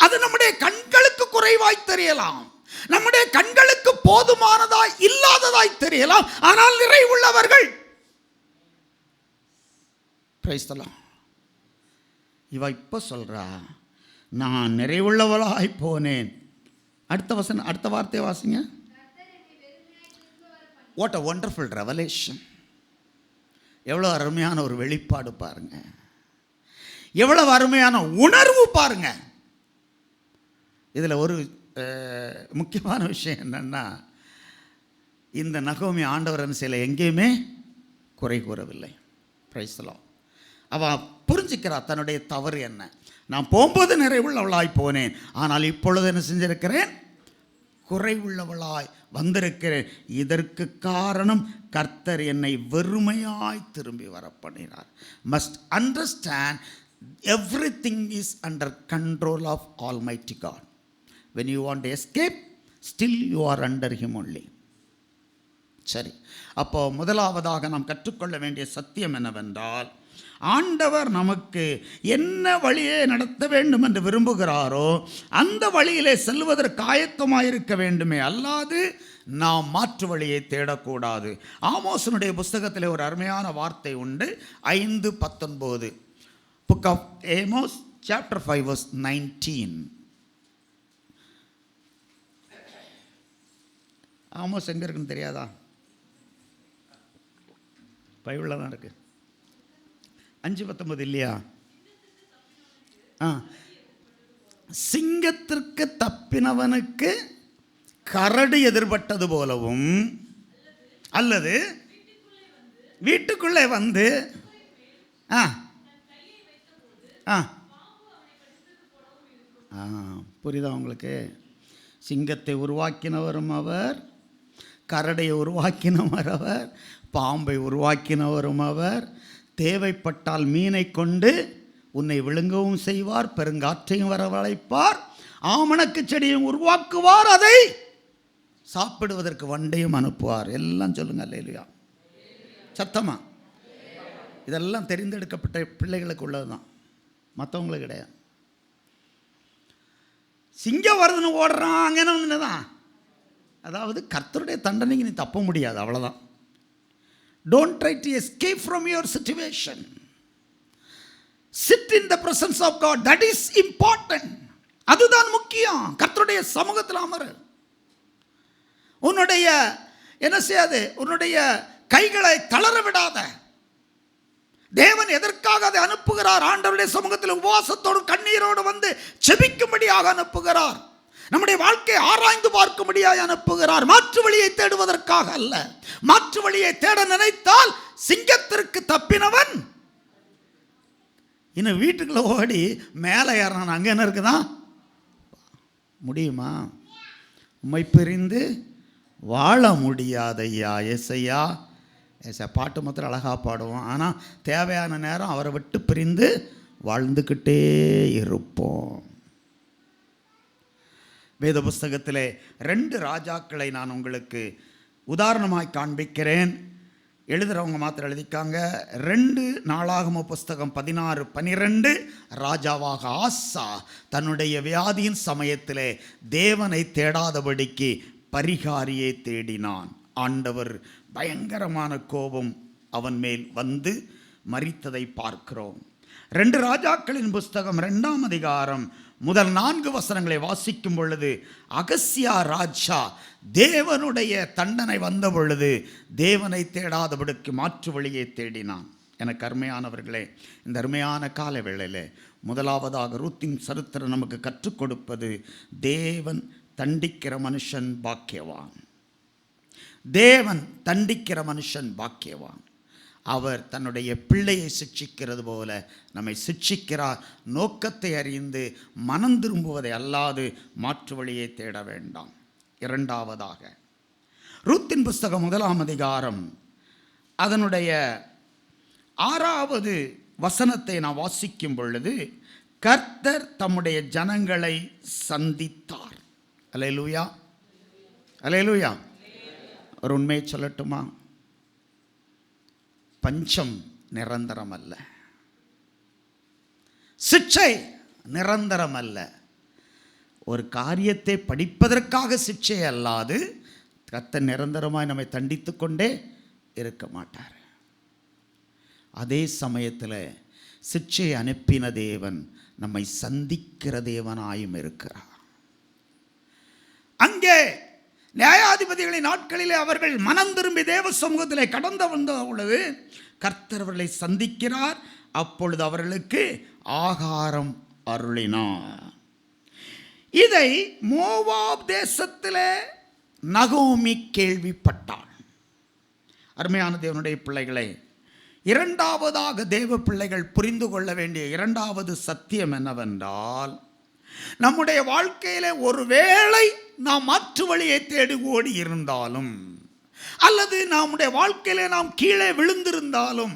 அது நம்முடைய கண்களுக்கு குறைவாய் தெரியலாம், நம்முடைய கண்களுக்கு போதுமானதாய் இல்லாததாய் தெரியலாம், ஆனால் நிறைவுள்ளவர்கள். Praise the Lord. இவ இப்ப சொல்றா, நான் நிறைவுள்ளவளாய் போனேன். அடுத்த வார்த்தையை வாசிங்க. What a wonderful revelation. எவ்வளோ அருமையான ஒரு வெளிப்பாடு பாருங்க, எவ்வளவு அருமையான உணர்வு பாருங்க. இதில் ஒரு முக்கியமான விஷயம் என்னன்னா, இந்த நகோமி ஆண்டவரன் சில எங்கேயுமே குறை கூறவில்லை. Praise the Lord. அவள் புரிஞ்சுக்கிறா தன்னுடைய தவறு என்ன. நான் போகும்போது நிறைவுள்ளவளாய் போனேன், ஆனால் இப்பொழுது என்ன செஞ்சிருக்கிறேன்? குறைவுள்ளவளாய் வந்திருக்கிறேன். இதற்கு காரணம் கர்த்தர் என்னை வெறுமையாய் திரும்பி வர பண்ணினார். Must understand, everything is under control of almighty God. when you want to escape, still you are under him only. சரி, அப்போ முதலாவதாக நாம் கற்றுக்கொள்ள வேண்டிய சத்தியம் என்னவென்றால், ஆண்டவர் நமக்கு என்ன வழியை நடத்த வேண்டும் என்று விரும்புகிறாரோ அந்த வழியிலே செல்வதற்கு ஆயத்தமாயிருக்க வேண்டுமே அல்லாது நாம் மாற்று வழியை தேடக்கூடாது. ஆமோசனுடைய புஸ்தகத்தில் ஒரு அருமையான வார்த்தை உண்டு, 5:19. Book of Amos chapter 5 verse 19. Amos எங்கே இருக்குன்னு தெரியாதா? பைபிளில் தான் இருக்கு. 5:19 இல்லையா? சிங்கத்திற்கு தப்பினவனுக்கு கரடு எதிர்பட்டது போலவும், அல்லது வீட்டுக்குள்ளே வந்து புரியுதா உங்களுக்கு? சிங்கத்தை உருவாக்கினவரும் அவர், கரடையை உருவாக்கினவர் அவர், பாம்பை உருவாக்கினவரும் அவர். தேவைப்பட்டால் மீனை கொண்டு உன்னை விழுங்கவும் செய்வார், பெருங்காற்றையும் வரவழைப்பார், ஆமணக்கு செடியும் உருவாக்குவார், அதை சாப்பிடுவதற்கு வண்டையும் அனுப்புவார். எல்லாம் சொல்லுங்க அல்லேலூயா, சத்தமா. இதெல்லாம் தெரிந்தெடுக்கப்பட்ட பிள்ளைகளுக்கு உள்ளது தான், மற்றவங்களுக்கு கிடையாது. சிங்கம் வருதுன்னு ஓடுறாங்கன்னு தான், அதாவது கர்த்தருடைய தண்டனைக்கு நீ தப்ப முடியாது, அவ்வளோதான். Don't try to escape from your situation. Sit in the presence of God. That is important. அதுதான் முக்கியம். கர்த்தருடைய சமூகத்தில் அமரு. உன்னுடைய என்ன செய்யாது, உன்னுடைய கைகளை தளர விடாத. தேவன் எதற்காக அதை அனுப்புகிறார்? ஆண்டவருடைய சமூகத்தில் உபவாசத்தோடு கண்ணீரோடு வந்து செபிக்கும்படியாக அனுப்புகிறார். நம்முடைய வாழ்க்கையை ஆராய்ந்து பார்க்கும்படியாக அனுப்புகிறார். மாற்று வழியை தேடுவதற்காக அல்ல. மாற்று வழியை தேட நினைத்தால் சிங்கத்திற்கு தப்பினவன் இன்னும் வீட்டுக்குள்ள ஓடி மேலே ஏறான். அங்கே என்ன இருக்குதான் முடியுமா? உம்மை பிரிந்து வாழ முடியாதையா ஏசையா. பாட்டு மாத்திரம் அழகாக பாடுவோம், ஆனால் தேவையான நேரம் அவரை விட்டு பிரிந்து வாழ்ந்துக்கிட்டே இருப்போம். வேத புஸ்தகத்திலே 2 ராஜாக்களை நான் உங்களுக்கு உதாரணமாய் காண்பிக்கிறேன். எழுதுகிறவங்க மாத்திரம் எழுதிக்காங்க. 2 நாளாகம புஸ்தகம் 16:12. ராஜாவாக ஆசா தன்னுடைய வியாதியின் சமயத்திலே தேவனை தேடாதபடிக்கு பரிகாரியை தேடினான். ஆண்டவர் பயங்கரமான கோபம் அவன் மேல் வந்து மரித்ததை பார்க்கிறோம். 2 ராஜாக்களின் புஸ்தகம் 2ஆம் அதிகாரம் முதல் 4 வசனங்களை வாசிக்கும் பொழுது, அகசியா ராஜா தேவனுடைய தண்டனை வந்த பொழுது தேவனை தேடாதபடிக்கு மாற்று வழியை தேடினான். எனக்கு அருமையானவர்களே, இந்த அருமையான கால வேளையில் முதலாவதாக ரூத்தின் சரித்திரம் நமக்கு கற்றுக் கொடுப்பது, தேவன் தண்டிக்கிற மனுஷன் பாக்கியவான். தேவன் தண்டிக்கிற மனுஷன் பாக்கியவான். அவர் தன்னுடைய பிள்ளையை சிட்சிக்கிறது போல நம்மை சிட்சிக்கிறார். நோக்கத்தை அறிந்து மனம் திரும்புவதை அல்லாது மாற்று வழியை தேட வேண்டாம். இரண்டாவதாக, ரூத்தின் புஸ்தகம் 1ஆம் அதிகாரம் அதனுடைய 6வது வசனத்தை நான் வாசிக்கும் பொழுது, கர்த்தர் தம்முடைய ஜனங்களை சந்தித்தார். அல்லேலூயா, அல்லேலூயா. ஒரு உண்மையை சொல்லட்டுமா? பஞ்சம் நிரந்தரம் அல்ல, சிட்சை நிரந்தரம் அல்ல. ஒரு காரியத்தை படிப்பதற்காக சிட்சை அல்லாது கர்த்தர் நிரந்தரமாய் நம்மை தண்டித்து கொண்டே இருக்க மாட்டார். அதே சமயத்தில் சிட்சையை அனுப்பின தேவன் நம்மை சந்திக்கிற தேவனாயும் இருக்கிறார். அங்கே நியாயாதிபதிகளின் நாட்களிலே அவர்கள் மனம் திரும்பி தேவ சமூகத்திலே கடந்து வந்த பொழுது கர்த்தர் அவர்களை சந்திக்கிறார். அப்பொழுது அவர்களுக்கு ஆகாரம் அருளினார். இதை மோவாப் தேசத்திலே நகோமி கேள்விப்பட்டாள். அருமையான தேவனுடைய பிள்ளைகளை, இரண்டாவதாக தேவ பிள்ளைகள் புரிந்து கொள்ள வேண்டிய இரண்டாவது சத்தியம் என்னவென்றால், நம்முடைய வாழ்க்கையில ஒருவேளை நாம் மாற்று வழியை தேடி ஓடி இருந்தாலும், அல்லது நம்முடைய வாழ்க்கையில நாம் கீழே விழுந்திருந்தாலும்,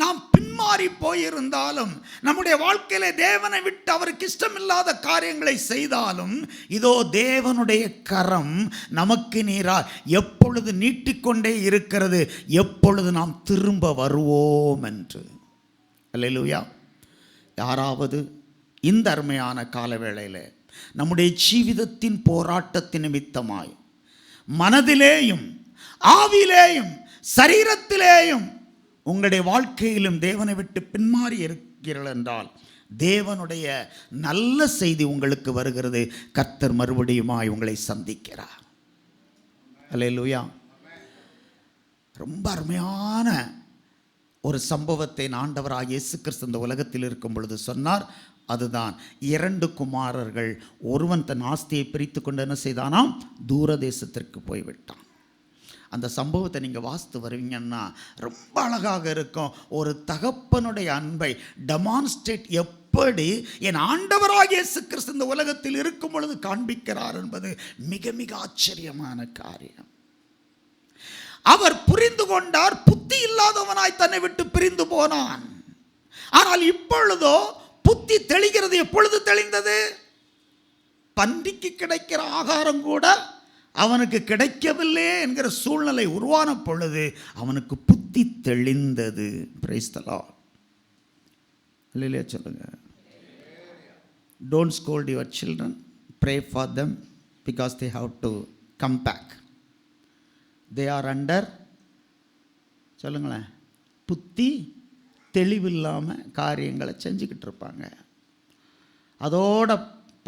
நாம் பின்மாறி போயிருந்தாலும், நம்முடைய வாழ்க்கையில தேவனை விட்டு அவருக்கு இஷ்டமில்லாத காரியங்களை செய்தாலும், இதோ தேவனுடைய கரம் நமக்கு நேராக எப்பொழுது நீட்டிக்கொண்டே இருக்கிறது, எப்பொழுது நாம் திரும்ப வருவோம் என்று. அல்லேலூயா. யாராவது இந்த அருமையான காலவேளையில் நம்முடைய ஜீவிதத்தின் போராட்டத்தின் நிமித்தமாய் மனதிலேயும் ஆவியிலேயும் சரீரத்திலேயும் உங்களுடைய வாழ்க்கையிலும் தேவனை விட்டு பின்மாறி இருக்கிறீர்கள் என்றால், தேவனுடைய நல்ல செய்தி உங்களுக்கு வருகிறது. கர்த்தர் மறுபடியுமாய் உங்களை சந்திக்கிறார். அல்லேலூயா. ரொம்ப அருமையான ஒரு சம்பவத்தை ஆண்டவராகிய இயேசு கிறிஸ்து இந்த உலகத்தில் இருக்கும் பொழுது சொன்னார். அதுதான், 2 குமாரர்கள், ஒருவன் தன் ஆஸ்தியை பிரித்து கொண்டு என்ன செய்தானாம், தூர தேசத்திற்கு போய்விட்டான். அந்த சம்பவத்தை நீங்கள் வாசித்து வருவீங்கன்னா ரொம்ப அழகாக இருக்கும். ஒரு தகப்பனுடைய அன்பை டெமான்ஸ்ட்ரேட் எப்படி என் ஆண்டவராகிய இயேசு கிறிஸ்து இந்த உலகத்தில் இருக்கும் பொழுது காண்பிக்கிறார் என்பது மிக மிக ஆச்சரியமான காரியம். அவர் புரிந்து கொண்டார். புத்தி இல்லாதவனாய் தன்னை விட்டு பிரிந்து போனான். ஆனால் இப்பொழுதோ புத்தி தெளிகிறது. எப்பொழுது தெளிந்தது? பன்றிக்கு கிடைக்கிற ஆகாரம் கூட அவனுக்கு கிடைக்கவில்லை என்கிற சூழ்நிலை உருவான பொழுது அவனுக்கு புத்தி தெளிந்தது. Praise the Lord. அல்லேலூயா சொல்லுங்க. Don't scold your children. Pray for them because they have to come back. They are under, சொல்லுங்களேன், புத்தி தெளிவில்லாமல் காரியங்களை செஞ்சுக்கிட்டு இருப்பாங்க. அதோட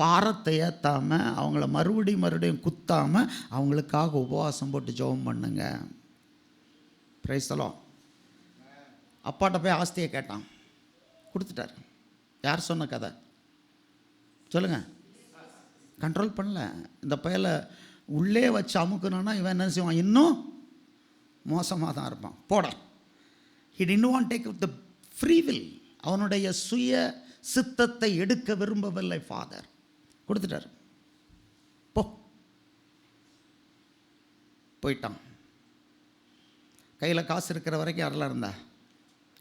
பாரத்தை ஏற்றாமல் அவங்கள மறுபடியும் குத்தாமல் அவங்களுக்காக உபவாசம் போட்டு ஜெபம் பண்ணுங்க. Praise the Lord. அப்பாட்ட போய் ஆஸ்தியை கேட்டான், கொடுத்துட்டார். யார் சொன்ன கதை சொல்லுங்கள்? கண்ட்ரோல் பண்ணல. இந்த பயலை உள்ளே வச்சு அமுக்கணும்னா இவன் என்ன செய்வான்? இன்னும் மோசமாக தான் இருப்பான். போட. He didn't want to take the free will. அவனுடைய சுய சித்தத்தை எடுக்க விரும்பவில்லை ஃபாதர். கொடுத்துட்டார். போயிட்டான். கையில் காசு இருக்கிற வரைக்கும் யாரெல்லாம் இருந்தா?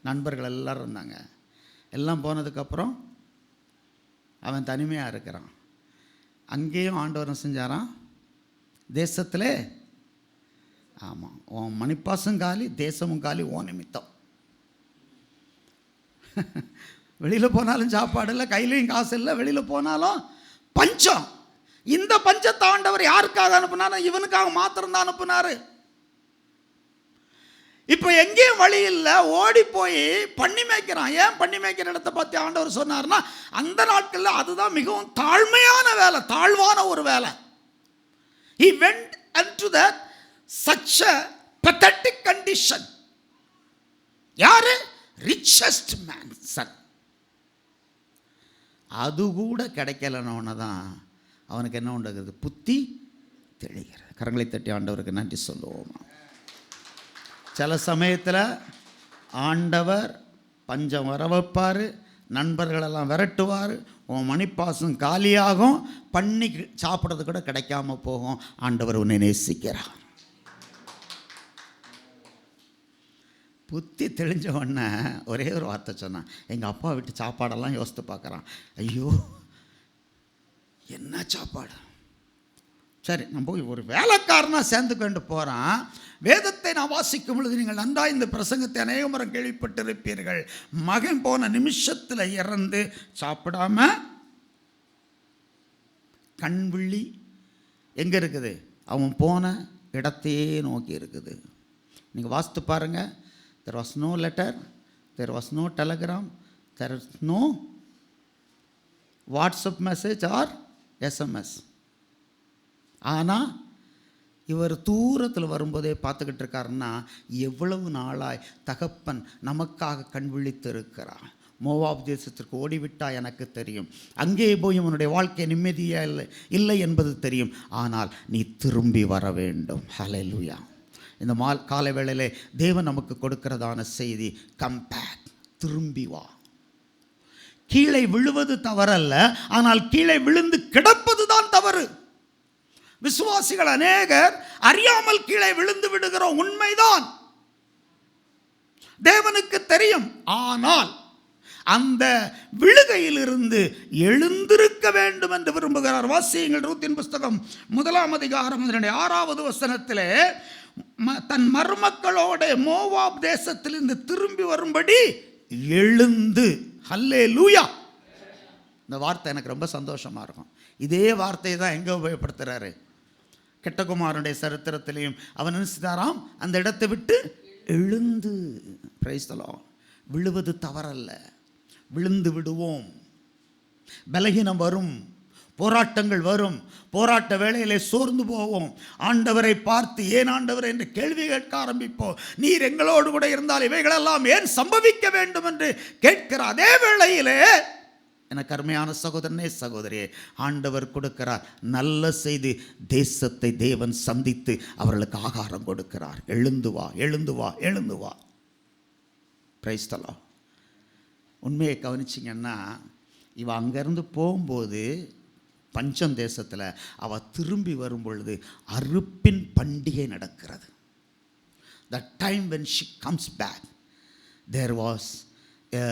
நண்பர்கள் எல்லோரும் இருந்தாங்க. எல்லாம் போனதுக்கப்புறம் அவன் தனிமையாக இருக்கிறான். அங்கேயும் ஆண்டவரும் செஞ்சாரான், தேசத்தில். ஆமாம், உன் மணிப்பாசும் காலி, தேசமும் காலி, ஓ நிமித்தம். வெளியில் போனாலும் சாப்பாடு இல்லை, கையிலையும் காசு இல்லை, வெளியில் போனாலும் பஞ்சம். இந்த பஞ்சத்தை ஆண்டவர் யாருக்காக அனுப்புனாரு? இவனுக்காக மாத்திரம்தான் அனுப்புனாரு. இப்போ எங்கேயும் வழி இல்லை, ஓடி போய் பண்ணி மேய்க்கிறான். ஏன் பண்ணி மேய்க்கிற இடத்தை பற்றி ஆண்டவர் சொன்னார்னா, அந்த நாட்களில் அதுதான் மிகவும் தாழ்மையான வேலை, தாழ்வான ஒரு வேலை. He went into that such a pathetic condition. யாரு? richest man son. அது கூட கிடைக்கலன்னு தான் அவனுக்கு என்ன உண்டாகுது? புத்தி தெளிகிறது. கரங்களை தட்டி ஆண்டவருக்கு நன்றி சொல்லுவோமா? சில சமயத்தில் ஆண்டவர் பஞ்சம் வர வைப்பார், நண்பர்களெல்லாம் விரட்டுவார், உன் மணிப்பாசம் காலியாகும், பண்ணி சாப்பிட்றது கூட கிடைக்காம போகும். ஆண்டவர் உன்னை நேசிக்கிறார். புத்தி தெளிஞ்ச உடனே ஒரே ஒரு வார்த்தை சொன்னான். எங்கள் அப்பா வீட்டு சாப்பாடெல்லாம் யோசித்து பார்க்குறான். ஐயோ என்ன சாப்பாடு. சரி, நம்ம போய் ஒரு வேலைக்காரனாக சேர்ந்து கொண்டு போகிறான். வேதத்தை நான் வாசிக்கும் பொழுது நீங்கள் நன்றாக இந்த பிரசங்கத்தை அநேக முறை கேள்விப்பட்டிருப்பீர்கள். மகன் போன நிமிஷத்தில் இறந்து சாப்பிடாம கண்விழி எங்கே இருக்குது? அவன் போன இடத்தையே நோக்கி இருக்குது. நீங்கள் வாசித்து பாருங்கள். There was no letter, there was no telegram, there was no WhatsApp message or SMS. ஆனால் இவர் தூரத்தில் வரும்போதே பார்த்துக்கிட்டு இருக்காருன்னா எவ்வளவு நாளாய் தகப்பன் நமக்காக கண் விழித்திருக்கிறார். மோவாப் தேசத்திற்கு ஓடிவிட்டா எனக்கு தெரியும், அங்கே போய் உன்னுடைய வாழ்க்கை நிம்மதியாக இல்லை என்பது தெரியும், ஆனால் நீ திரும்பி வர வேண்டும். ஹல்லேலூயா. இந்த காலை வேளையிலே தேவன் நமக்கு கொடுக்கிறதான செய்தி, கம் பேக், திரும்பி வா. கீழே விழுவது தவறல்ல, ஆனால் கீழே விழுந்து கிடப்பது தான் தவறு. விசுவாசிகள் அநேகர் அறியாமல் கீழே விழுந்து விடுகிறோம், உண்மைதான், தேவனுக்கு தெரியும். ஆனால் அந்த விழுகையிலிருந்து எழுந்திருக்க வேண்டும் என்று விரும்புகிறார். வாசியுங்கள். ரூத்தின் புஸ்தகம் 1 அதிகாரம் 6வது வசனத்திலே தன் மருமக்களோட மோவாப் தேசத்திலிருந்து திரும்பி வரும்படி எழுந்து. ஹல்லேலூயா. இந்த வார்த்தை எனக்கு ரொம்ப சந்தோஷமாக இருக்கும். இதே வார்த்தையை தான் எங்கே உபயோகப்படுத்துகிறாரு? கெட்டகுமாரனுடைய சரித்திரத்திலையும் அவன் நினைச்சாராம், அந்த இடத்தை விட்டு எழுந்து. Praise the Lord. விழுவது தவறல்ல, விழுந்து விடுவோம். பலகீனம் வரும், போராட்டங்கள் வரும், போராட்ட வேளையிலே சோர்ந்து போவோம். ஆண்டவரை பார்த்து ஏன் ஆண்டவர் என்று கேள்வி கேட்க ஆரம்பிப்போம். நீர் எங்களோடு கூட இருந்தால் இவைகளெல்லாம் ஏன் சம்பவிக்க வேண்டும் என்று கேட்கிற அதே வேளையிலே, எனக்கு அருமையான சகோதரனே சகோதரியே, ஆண்டவர் கொடுக்கிறார் நல்ல செய்தி. தேசத்தை தேவன் சந்தித்து அவர்களுக்கு ஆகாரம் கொடுக்கிறார். எழுந்து வா, எழுந்து வா, எழுந்து வா. Praise the Lord. உண்மையை கவனிச்சிங்கன்னா, இவ அங்கேருந்து போகும்போது பஞ்சம் தேசத்தில் அவள் திரும்பி வரும் பொழுது அறுப்பின் பண்டிகை நடக்கிறது. The time when she comes back, there was a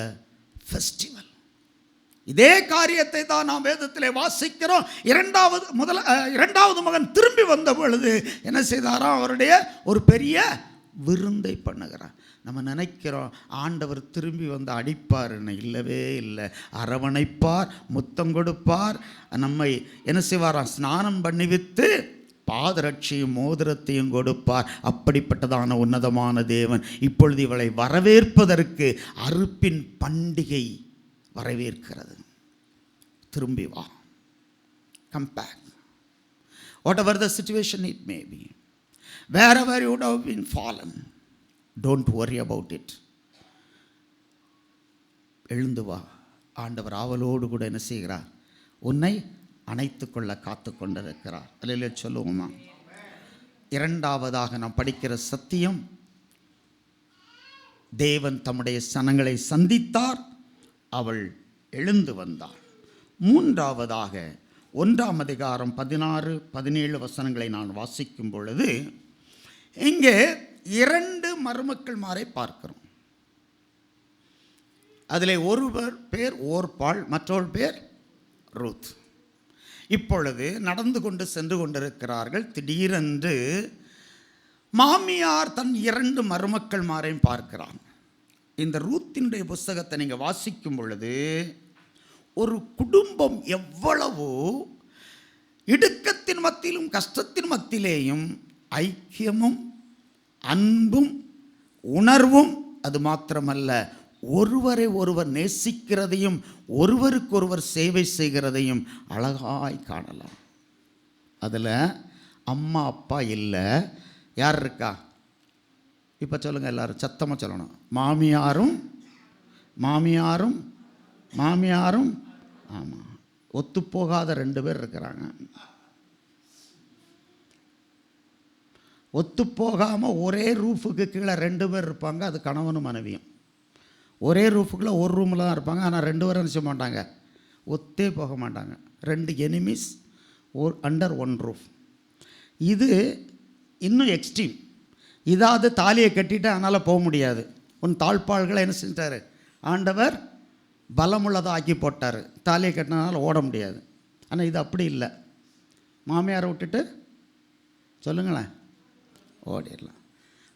festival. இதே காரியத்தை தான் நாம் வேதத்திலே வாசிக்கிறோம். இரண்டாவது மகன் திரும்பி வந்த பொழுது என்ன செய்தாராம்? அவருடைய ஒரு பெரிய விருந்தை பண்ணுகிறார். நம்ம நினைக்கிறோம் ஆண்டவர் திரும்பி வந்து அடிப்பார்னு. இல்லவே இல்லை. அரவணைப்பார், முத்தம் கொடுப்பார், நம்மை என்ன செய்வாராம்? ஸ்நானம் பண்ணிவித்து பாதரட்சியும் மோதிரத்தையும் கொடுப்பார். அப்படிப்பட்டதான உன்னதமான தேவன் இப்பொழுது இவளை வரவேற்பதற்கு அறுப்பின் பண்டிகை வரவேற்கிறது. திரும்பி வா, come back. whatever the situation it may be, wherever you would have been fallen, don't worry about it. எழுந்து வா. ஆண்டவர் ஆவலோடு கூட என்ன செய்கிறார்? உன்னை அணைத்துக்கொள்ள காத்து கொண்டிருக்கிறார். அல்லேலூயா சொல்லுவோமா? இரண்டாவதாக நாம் படிக்கிற சத்தியம், தேவன் தம்முடைய சனங்களை சந்தித்தார், அவள் எழுந்து வந்தாள். மூன்றாவதாக 1 அதிகாரம் 16, 17 வசனங்களை நான் வாசிக்கும் பொழுது இங்கே 2 மருமக்கள்மாரை பார்க்கிறோம். அதில் ஒருவர் பேர் ஓர்பாள், மற்றொரு பேர் ரூத். இப்பொழுது நடந்து கொண்டு சென்று கொண்டிருக்கிறார்கள். திடீரென்று மாமியார் தன் 2 மருமக்கள்மாரையும் பார்க்கிறான். இந்த ரூத்தினுடைய புஸ்தகத்தை நீங்கள் வாசிக்கும் பொழுது ஒரு குடும்பம் எவ்வளவு இடுக்கத்தின் மத்தியிலும் கஷ்டத்தின் மத்தியிலேயும் ஐக்கியமும் அன்பும் உணர்வும், அது மாத்திரமல்ல ஒருவரை ஒருவர் நேசிக்கிறதையும் ஒருவருக்கொருவர் சேவை செய்கிறதையும் அழகாய் காணலாம். அதில் அம்மா அப்பா இல்லை, யார் இருக்கா? இப்போ சொல்லுங்கள், எல்லாரும் சத்தமாக சொல்லணும். மாமியாரும் மாமியாரும் மாமியாரும். ஆமாம், ஒத்துப்போகாத 2 பேர் இருக்கிறாங்க. ஒத்துப்போகாமல் ஒரே ரூஃபுக்கு கீழே 2 பேர் இருப்பாங்க, அது கணவனும் மனைவியும். ஒரே ரூஃபுக்குள்ளே ஒரு ரூமில் தான் இருப்பாங்க, ஆனால் 2 பேரும் நினச்ச மாட்டாங்க, ஒத்தே போக மாட்டாங்க. 2 எனிமீஸ் அண்டர் 1 ரூஃப். இது இன்னும் எக்ஸ்ட்ரீம். இதாவது தாலியை கட்டிட்டு அதனால் போக முடியாது. உன் தாழ்பாள்களை என்ன செஞ்சிட்டாரு ஆண்டவர், பலமுள்ளதாக ஆக்கி போட்டார். தாலியை கட்டினதுனால ஓட முடியாது. ஆனால் இது அப்படி இல்லை. மாமியாரை விட்டுட்டு சொல்லுங்களேன் ஓடிடலாம்.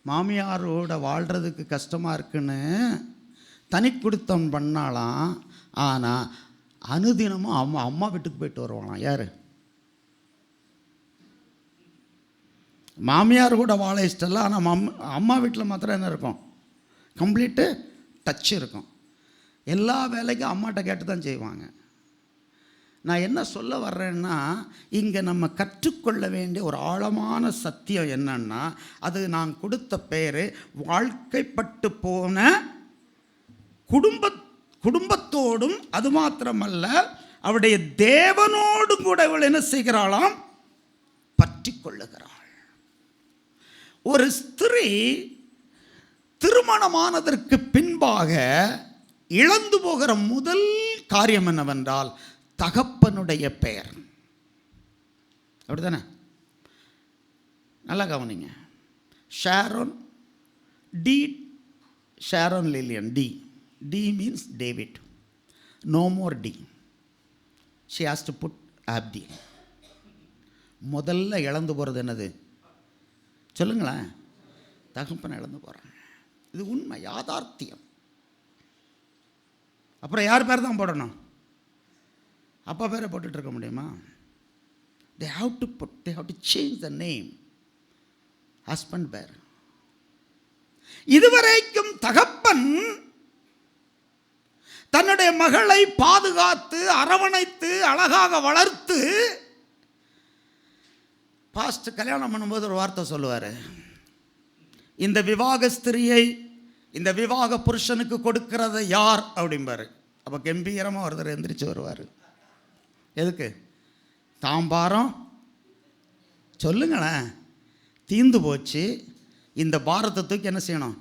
மாமியாரோட வாழ்கிறதுக்கு கஷ்டமாக இருக்குன்னு தனி குடித்தம் பண்ணாலாம். ஆனால் அனுதினமும் அம்மா வீட்டுக்கு போயிட்டு வருவாங்களாம். யார்? மாமியார் கூட வாழ இஷ்டம் இல்லை, ஆனால் அம்மா வீட்டில் மாத்திரம் என்ன இருக்கும், கம்ப்ளீட்டு டச் இருக்கும். எல்லா வேலைக்கும் அம்மாட்ட கேட்டு தான் செய்வாங்க. நான் என்ன சொல்ல வர்றேன்னா, இங்கே நம்ம கற்றுக்கொள்ள வேண்டிய ஒரு ஆழமான சத்தியம் என்னன்னா, அது நான் கொடுத்த பேர் வாழ்க்கைப்பட்டு போன குடும்பத்தோடும், அது மாத்திரமல்ல அவருடைய தேவனோடும் கூட இவள் என்ன செய்கிறாளாம், பற்றி கொள்ளுகிறாள். ஒரு ஸ்திரீ திருமணமானதற்கு பின்பாக இழந்து போகிற முதல் காரியம் என்னவென்றால் தகப்பனுடைய பெயர். அப்படிதானே? நல்லா கவனிங்க. Sharon D, Sharon Lillian D. D means David. No more D. She has to put up D. முதல்ல இழந்து போகிறது என்னது சொல்லுங்களேன்? தகப்பனை இழந்து போகிறாங்க. இது உண்மை, யாதார்த்தியம். அப்புறம் யார் பேர் தான் போடணும்? அப்பா பேரை போட்டுட்டு இருக்க முடியுமா? they have to change the name. Husband பேர். இதுவரைக்கும் தகப்பன் தன்னுடைய மகளை பாதுகாத்து அரவணைத்து அழகாக வளர்த்து, பாஸ்ட் கல்யாணம் பண்ணும்போது ஒரு வார்த்தை சொல்லுவார், இந்த விவாக ஸ்திரியை இந்த விவாக புருஷனுக்கு கொடுக்கிறத யார் அப்படிம்பாரு. அப்போ கம்பீரமாக ஒருத்தர் எந்திரிச்சு வருவார். எதுக்கு? தாம்பாரம் சொல்லுங்களேன், தீந்து போச்சு, இந்த பாரத்தை தூக்கி என்ன செய்யணும்,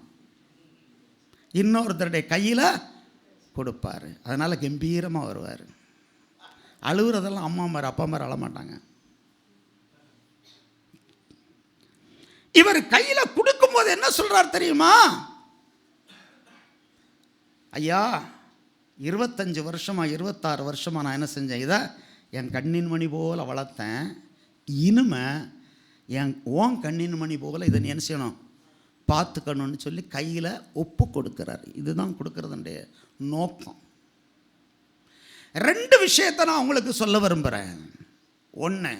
இன்னொருத்தருடைய கையில் கொடுப்பார். அதனால் கம்பீரமாக வருவார். அழுகுறதெல்லாம் அம்மா மாதிரி அப்பா மாதிரி அழமாட்டாங்க. இவர் கையில் கொடுக்கும்போது என்ன சொல்கிறார் தெரியுமா? ஐயா, 25 வருஷமா 26 வருஷமாக நான் என்ன செஞ்சேன், இதை என் கண்ணின் மணி போல் வளர்த்தேன். இனிமே ஓன் கண்ணின் மணி போல் இதை நீ என்ன செய்யணும், பார்த்துக்கணும்னு சொல்லி கையில் ஒப்பு கொடுக்குறாரு. இதுதான் கொடுக்கறதுடைய நோக்கம். 2 விஷயத்தை நான் உங்களுக்கு சொல்ல விரும்புகிறேன். 1,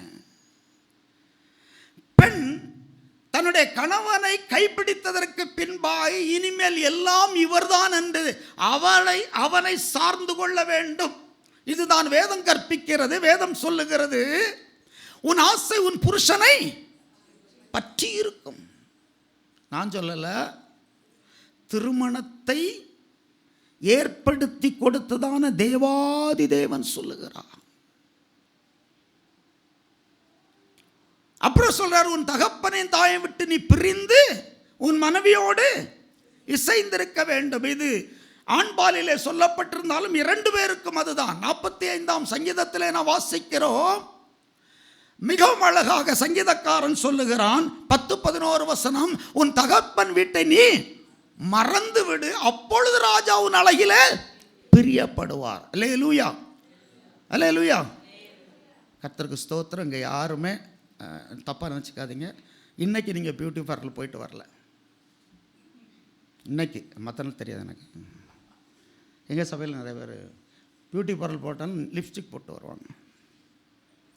பெண் தன்னுடைய கணவனை கைப்பிடித்ததற்கு பின்பாய் இனிமேல் எல்லாம் இவர்தான் என்று அவனை சார்ந்து கொள்ள வேண்டும். இதுதான் வேதம் கற்பிக்கிறது. வேதம் சொல்லுகிறது, உன் ஆசை உன் புருஷனை பற்றி இருக்கும். நான் சொல்லல, திருமணத்தை ஏற்படுத்தி கொடுத்ததான தேவாதி தேவன் சொல்லுகிறார். அப்புறம் சொல்றார், உன் தகப்பனின் தாயை விட்டு நீ பிரிந்து உன் மனைவியோடு இசைந்திருக்க வேண்டும். இது ஆண்பாலிலே சொல்லப்பட்டிருந்தாலும் 2 பேருக்கும் அதுதான். 45ஆம் சங்கீதத்திலே நான் வாசிக்கிறோம், மிகவும் அழகாக சங்கீதக்காரன் சொல்லுகிறான், 10-11 வசனம், உன் தகப்பன் வீட்டை நீ மறந்து விடு, அப்பொழுது ராஜா உன் அழகிலே பிரியப்படுவார். அல்லேலூயா, அல்லேலூயா. கர்த்தருக்கு ஸ்தோத்திரம். இங்கே யாருமே தப்பாக நினச்சிக்காதீங்க. இன்றைக்கி நீங்கள் பியூட்டி பார்லர் போயிட்டு வரல, இன்றைக்கி மற்ற நாள் தெரியாது எனக்கு. எங்கள் சபையில் நிறைய பேர் பியூட்டி பார்லர் போட்டாலும் லிப்ஸ்டிக் போட்டு வருவாங்க.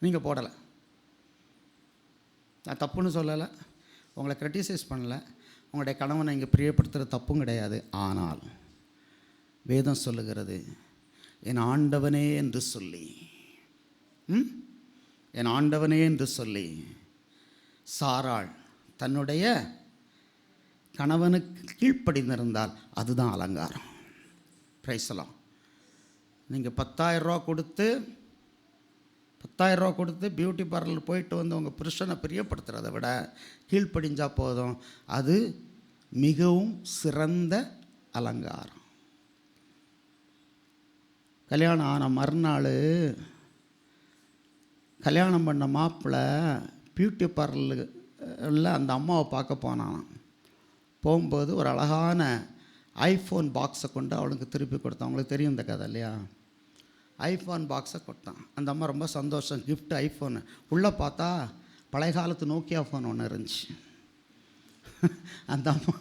நீங்கள் போடலை. நான் தப்புன்னு சொல்லலை, உங்களை கிரிட்டிசைஸ் பண்ணலை. உங்களுடைய கணவனை இங்கே பிரியப்படுத்துகிற தப்பும் கிடையாது. ஆனால் வேதம் சொல்லுகிறது, என் ஆண்டவனே என்று சொல்லி, என் ஆண்டவனே என்று சொல்லி சாராள் தன்னுடைய கணவனுக்கு கீழ்ப்படிந்திருந்தால் அதுதான் அலங்காரம். பிரைஸ் எல்லாம். நீங்கள் 10,000 ரூபா கொடுத்து 10,000 ரூபா கொடுத்து பியூட்டி பார்லர் போயிட்டு வந்து உங்கள் புருஷனை பிரியப்படுத்துகிறத விட கீழ்ப்படிஞ்சால் போதும். அது மிகவும் சிறந்த அலங்காரம். கல்யாணம் ஆன மறுநாள் கல்யாணம் பண்ண மாப்பிள்ளை பியூட்டி பார்லரில் அந்த அம்மாவை பார்க்க போனான். போகும்போது ஒரு அழகான ஐஃபோன் பாக்ஸை கொண்டு அவளுக்கு திருப்பி கொடுத்தான். அவங்களுக்கு தெரியும் இந்த கதை இல்லையா? ஐஃபோன் பாக்ஸை கொடுத்தான். அந்த அம்மா ரொம்ப சந்தோஷம், கிஃப்ட் ஐஃபோனு. உள்ளே பார்த்தா பழைய காலத்து நோக்கியா ஃபோன் ஒன்று இருந்துச்சு. அந்த அம்மா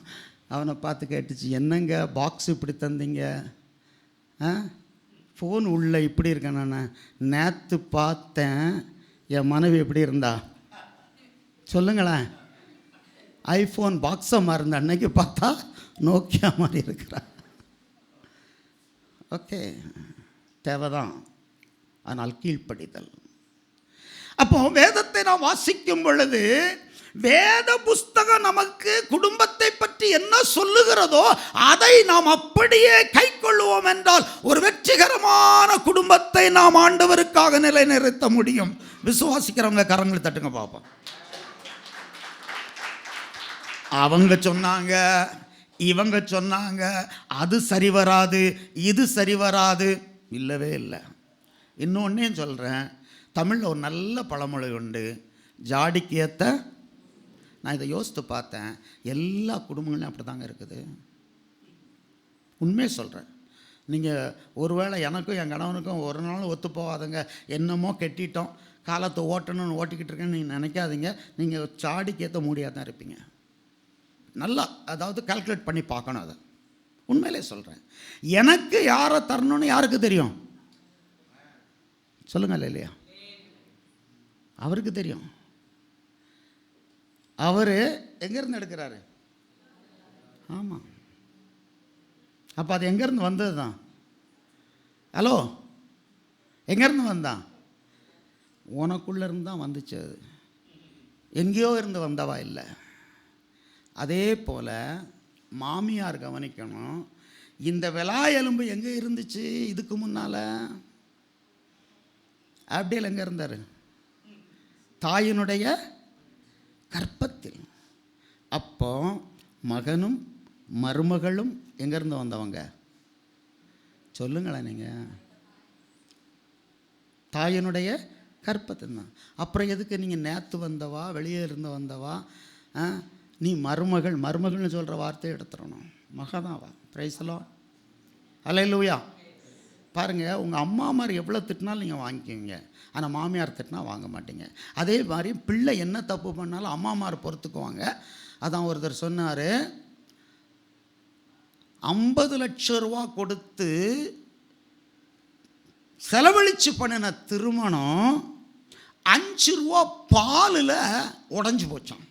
அவனை பார்த்து கேட்டுச்சு, என்னங்க பாக்ஸ் இப்படி தந்தீங்க? ஃபோன் உள்ள இப்படி இருக்கேன். நான் நேற்று பார்த்தேன், என் மனைவி எப்படி இருந்தா சொல்லுங்களேன். ஐஃபோன் பாக்ஸமாக இருந்த அன்னைக்கு பார்த்தா நோக்கியா மாதிரி இருக்கிறா. ஓகே, தேவைதான், ஆனால் கீழ்ப்படிதல். அப்போ வேதத்தை நாம் வாசிக்கும் பொழுது வேத புஸ்தகம் நமக்கு குடும்பத்தை பற்றி என்ன சொல்லுகிறதோ அதை நாம் அப்படியே கை கொள்ளுவோம் என்றால் ஒரு வெற்றிகரமான குடும்பத்தை நாம் ஆண்டவருக்காக நிலைநிறுத்த முடியும். விசுவாசிக்கிறவங்க கரங்களை தட்டுங்க பார்ப்போம். அவங்க சொன்னாங்க, இவங்க சொன்னாங்க, அது சரி வராது, இது சரி வராது, இல்லவே இல்லை. இன்னொன்னே சொல்கிறேன், தமிழில் ஒரு நல்ல பழமொழி உண்டு, ஜாடிக்கு ஏற்ற. நான் இதை யோசித்து பார்த்தேன், எல்லா குடும்பங்களையும் அப்படி தாங்க இருக்குது. உண்மையை சொல்கிறேன். நீங்கள் ஒருவேளை எனக்கும் என் கணவனுக்கும் ஒரு நாள் ஒத்து போகாதுங்க, என்னமோ கெட்டிட்டோம், காலத்தை ஓட்டணும்னு ஓட்டிக்கிட்டு இருக்கேன்னு நீங்கள் நினைக்காதீங்க. நீங்கள் ஜாடிக்கு ஏற்ற மூடியாக தான் இருப்பீங்க. நல்லா, அதாவது கால்குலேட் பண்ணி பார்க்கணும். அதை உண்மையிலே சொல்கிறேன். எனக்கு யாரை தரணும்னு யாருக்கு தெரியும்? சொல்லுங்கள் இல்லையா? அவருக்கு தெரியும். அவர் எங்கேருந்து எடுக்கிறாரு? ஆமாம். அப்போ அது எங்கேருந்து வந்தது தான்? ஹலோ, எங்கேருந்து வந்தான்? உனக்குள்ளேருந்து தான் வந்துச்சு. அது எங்கேயோ இருந்து வந்தவா இல்லை. அதே போல் மாமியார் கவனிக்கணும், இந்த விலா எலும்பு எங்கே இருந்துச்சு இதுக்கு முன்னால்? அப்படியே எங்கே இருந்தார்? தாயினுடைய கற்பத்தில். அப்போ மகனும் மருமகளும் எங்கேருந்து வந்தவங்க? சொல்லுங்களேன் நீங்கள். தாயினுடைய கற்பத்தில் தான். அப்புறம் எதுக்கு நீங்கள் நேற்று வந்தவா, வெளியே இருந்து வந்தவா, நீ மருமகள்? மருமகள்னு சொல்கிற வார்த்தையை எடுத்துடணும். மகனாவா? பிரைஸ்லோ, அல்லேலூயா. பாருங்கள், உங்கள் அம்மா மாதிரி எவ்வளோ திட்டினாலும் நீங்கள் வாங்கிக்குவீங்க, ஆனால் மாமியார் திட்டினா வாங்க மாட்டீங்க. அதே மாதிரி பிள்ளை என்ன தப்பு பண்ணாலும் அம்மாமார் பொறுத்துக்குவாங்க. அதான் ஒருத்தர் சொன்னார், 50 லட்சம் ரூபா கொடுத்து செலவழித்து பண்ணின திருமணம் 5 ரூபா பாலில் உடஞ்சி போச்சான்.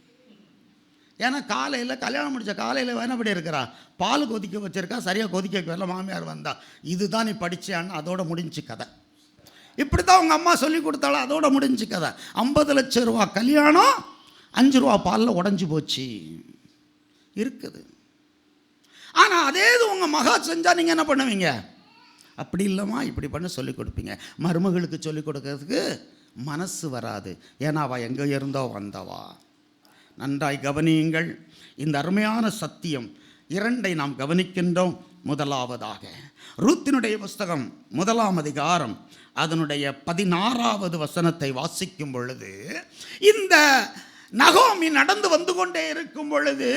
ஏன்னா காலையில் கல்யாணம் முடித்த காலையில் வேணப்படி இருக்கிறா, பால் கொதிக்க வச்சுருக்கா, சரியாக கொதிக்க வைக்கல, மாமியார் வந்தா, இதுதான் நீ படித்தான்னு, அதோட முடிஞ்சு கதை. இப்படி தான் உங்கள் அம்மா சொல்லி கொடுத்தாலும் அதோட முடிஞ்சு கதை. 50 லட்சம் ரூபா கல்யாணம் 5 ரூபா பாலில் உடஞ்சி போச்சு இருக்குது. ஆனால் அதே இது உங்கள் மகா செஞ்சால் நீங்கள் என்ன பண்ணுவீங்க? அப்படி இல்லைம்மா இப்படி பண்ண சொல்லிக் கொடுப்பீங்க. மருமகளுக்கு சொல்லிக் கொடுக்கறதுக்கு மனசு வராது, ஏன்னா அவள் எங்கே இருந்தோ வந்தவா. நன்றாய் கவனியுங்கள். இந்த அருமையான சத்தியம் 2 நாம் கவனிக்கின்றோம். முதலாவதாக ரூத்தினுடைய புஸ்தகம் 1ஆம் அதிகாரம் அதனுடைய 16வது வசனத்தை வாசிக்கும் பொழுது, இந்த நகோமி நடந்து வந்து கொண்டே இருக்கும் பொழுது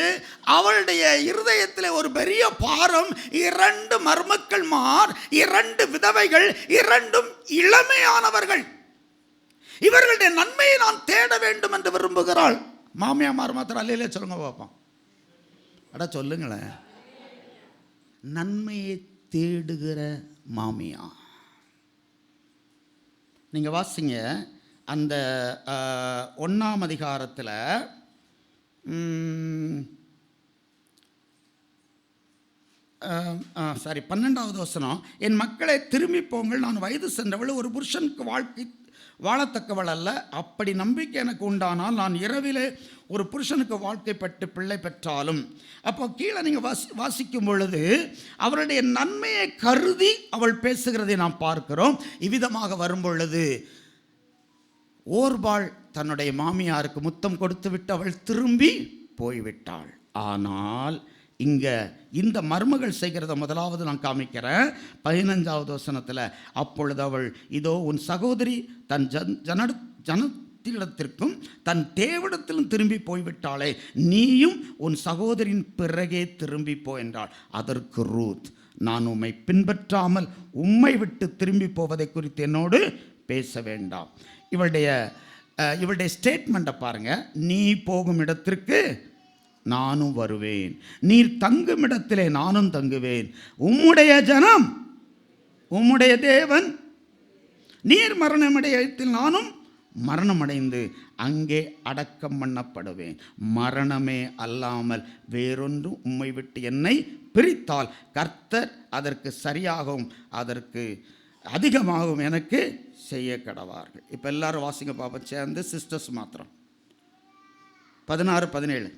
அவளுடைய இருதயத்தில் ஒரு பெரிய பாரம். 2 மருமக்கள்மார், 2 விதவைகள், 2ம் இளமையானவர்கள். இவர்களுடைய நன்மையை நான் தேட வேண்டும் என்று விரும்புகிறாள். மாமியாமார் மாத்திரம் அல்லையிலே சொல்லுங்க பார்ப்போம். அட சொல்லுங்களேன். நன்மையை தேடுகிற மாமியா. நீங்கள் வாசிங்க அந்த 1ஆம் அதிகாரத்தில் 12வது வசனம், என் மக்களை திரும்பி போங்கள், நான் வயது சென்றவள், ஒரு புருஷனுக்கு வாழ்க்கை வாழத்தக்கவள் அல்ல. அப்படி நம்பிக்கை எனக்கு உண்டானால் நான் இரவிலே ஒரு புருஷனுக்கு வாழ்க்கைப்பட்டு பிள்ளை பெற்றாலும். அப்போ கீழே நீங்கள் வாசிக்கும் பொழுது அவருடைய நன்மையை கருதி அவள் பேசுகிறதை நாம் பார்க்கிறோம். இவ்விதமாக வரும் பொழுது ஓர்பாள் தன்னுடைய மாமியாருக்கு முத்தம் கொடுத்து விட்டு அவள் திரும்பி போய்விட்டாள். ஆனால் இங்கே இந்த மருமகள் செய்கிறத முதலாவது நான் காமிக்கிறேன். 15வது வசனத்தில், அப்பொழுது அவள், இதோ உன் சகோதரி தன் ஜனத்திடத்திற்கும் தன் தேவனிடத்திலும் திரும்பி போய்விட்டாளே, நீயும் உன் சகோதரின் பிறகே திரும்பி போ என்றாள். அதற்கு ரூத், நான் உம்மை பின்பற்றாமல் உம்மை விட்டு திரும்பி போவதை குறித்து என்னோடு பேச வேண்டாம். இவளுடைய ஸ்டேட்மெண்ட்டை பாருங்கள். நீ போகும் இடத்திற்கு நானும் வருவேன், நீர் தங்கும் இடத்திலே நானும் தங்குவேன், உம்முடைய ஜனம் உம்முடைய தேவன், நீர் மரணமடைய இடத்தில் நானும் மரணமடைந்து அங்கே அடக்கம் பண்ணப்படுவேன். மரணமே அல்லாமல் வேறொன்றும் உம்மை விட்டு என்னை பிரித்தால் கர்த்தர் அதற்கு சரியாகவும் அதற்கு அதிகமாகவும் எனக்கு செய்ய கடவார்கள். இப்போ எல்லாரும் வாசிங்க பாப்பா சேர்ந்து, சிஸ்டர்ஸ் மாத்திரம். 16, 17.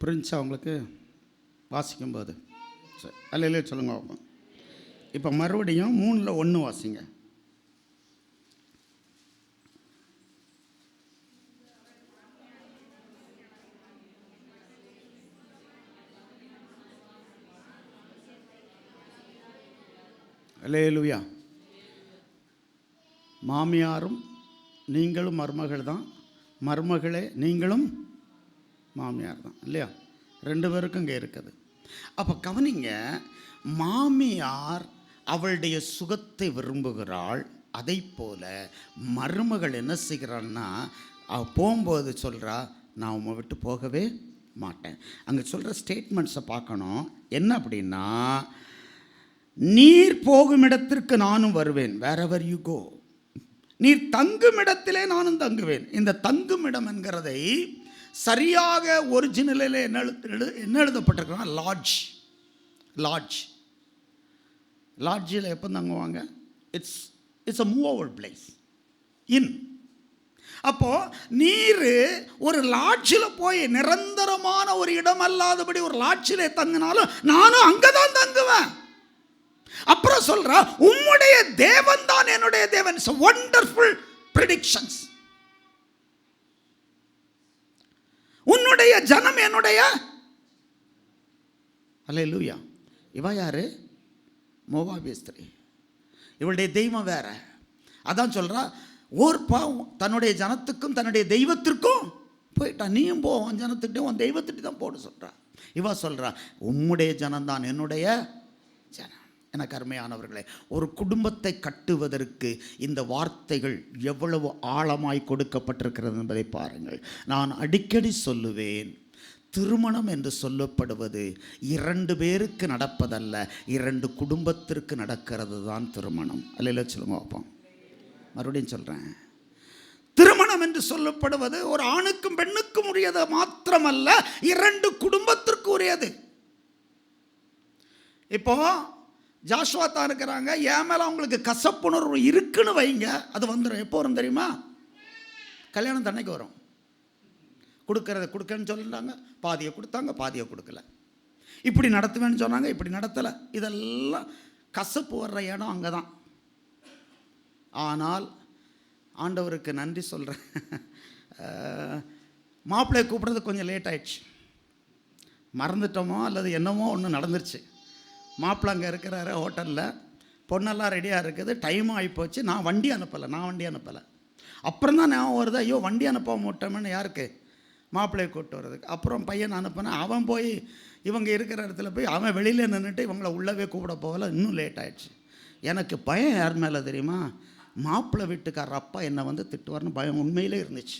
புரிஞ்சா உங்களுக்கு வாசிக்கும்போது? சரி, அல்ல சொல்லுங்க. இப்போ மறுபடியும் 3ல் 1 வாசிங்க. அல்லேலூயா. மாமியாரும் நீங்களும் மருமகள் தான், மருமகளே நீங்களும் மாமியார் தான், இல்லையா? 2 பேருக்கும் இங்கே இருக்குது. அப்போ கவனிங்க, மாமியார் அவளுடைய சுகத்தை விரும்புகிறாள். அதை போல மருமகள் என்ன செய்கிறாள்னா, அவள் போகும்போது சொல்கிறா, நான் உம்மை விட்டு போகவே மாட்டேன். அங்கே சொல்கிற ஸ்டேட்மெண்ட்ஸை பார்க்கணும். என்ன அப்படின்னா, நீர் போகும் இடத்திற்கு நானும் வருவேன், wherever you go. நீர் தங்கும் இடத்திலே நானும் தங்குவேன். இந்த தங்கும் இடம் என்கிறதை சரியாக ஒரிஜினலில் என்ன எழுதப்பட்டிருக்குன்னா, லாட்ஜில் எப்போ தங்குவாங்க? இட்ஸ் அ மூவபிள் பிளேஸ், இன். அப்போது நீர் ஒரு லாட்ஜில் போய் நிரந்தரமான ஒரு இடம் அல்லாதபடி ஒரு லாட்ஜில் தங்கினாலும் நானும் அங்கே தான் தங்குவேன். அப்புறம் சொல்றா, உம்முடைய தேவன் தான் என்னுடைய தேவன். It's wonderful predictions. உன்னுடைய ஜனம் என்னுடைய. அல்லேலூயா. இவ யாரு? மோவாபிய ஸ்திரீ. இவளுடைய தெய்வம் வேற. அதான் சொல்றா, ஓர்பா தன்னுடைய ஜனத்துக்கும் தன்னுடைய தெய்வத்திற்கும் போயிட்டா. நீயும் போ, உன் ஜனத்துக்கிட்டே உன் தெய்வத்திட்டு தான் போட சொல்றா. இவ சொல்றா, உம்முடைய ஜனம்தான் என்னுடைய ஜனம். எனக்கு அருமையானவர்களே, ஒரு குடும்பத்தை கட்டுவதற்கு இந்த வார்த்தைகள் எவ்வளவு ஆழமாய் கொடுக்கப்பட்டிருக்கிறது என்பதை பாருங்கள். நான் அடிக்கடி சொல்லுவேன், திருமணம் என்று சொல்லப்படுவது 2 பேருக்கு நடப்பதல்ல, 2 குடும்பத்திற்கு நடக்கிறது தான் திருமணம். அல்ல சொல்லுங்க அப்போ. மறுபடியும் சொல்கிறேன், திருமணம் என்று சொல்லப்படுவது ஒரு ஆணுக்கும் பெண்ணுக்கும் உரியது மாத்திரமல்ல, 2 குடும்பத்திற்கு உரியது. இப்போ ஜாஷுவா தான் இருக்கிறாங்க, என் மேலே அவங்களுக்கு கசப்புணர்வு இருக்குன்னு வைங்க, அது வந்துடும். எப்போ வரும் தெரியுமா? கல்யாணம் தன்னைக்கு வரும். கொடுக்கறத கொடுக்கன்னு சொல்லிட்டாங்க, பாதியை கொடுத்தாங்க, பாதியை கொடுக்கல. இப்படி நடத்துவேன்னு சொன்னாங்க, இப்படி நடத்தலை. இதெல்லாம் கசப்பு வர்ற இடம் அங்கே தான். ஆனால் ஆண்டவருக்கு நன்றி சொல்கிறேன், மாப்பிள்ளையை கூப்பிட்றது கொஞ்சம் லேட் ஆயிடுச்சு. மறந்துட்டோமோ அல்லது என்னமோ ஒன்று நடந்துருச்சு. மாப்பிள்ளை அங்கே இருக்கிறாரு ஹோட்டலில், பொண்ணெல்லாம் ரெடியாக இருக்குது, டைமும் ஆகிப்போச்சு. நான் வண்டி அனுப்பலை. அப்புறம் தான் நான் வருது, ஐயோ வண்டி அனுப்ப மாட்டோம்னு. யாருக்கு? மாப்பிள்ளையை கூப்பிட்டு வர்றதுக்கு. அப்புறம் பையன் அனுப்பினேன். அவன் போய் இவங்க இருக்கிற இடத்துல போய் அவன் வெளியில் நின்றுட்டு இவங்களை உள்ளவே கூப்பிட போகல. இன்னும் லேட் ஆகிடுச்சு. எனக்கு பயம் யார் மேலே தெரியுமா? மாப்பிள்ளை வீட்டுக்காரர் அப்பா என்னை வந்து திட்டுவார்னு பயம் உண்மையிலே இருந்துச்சு.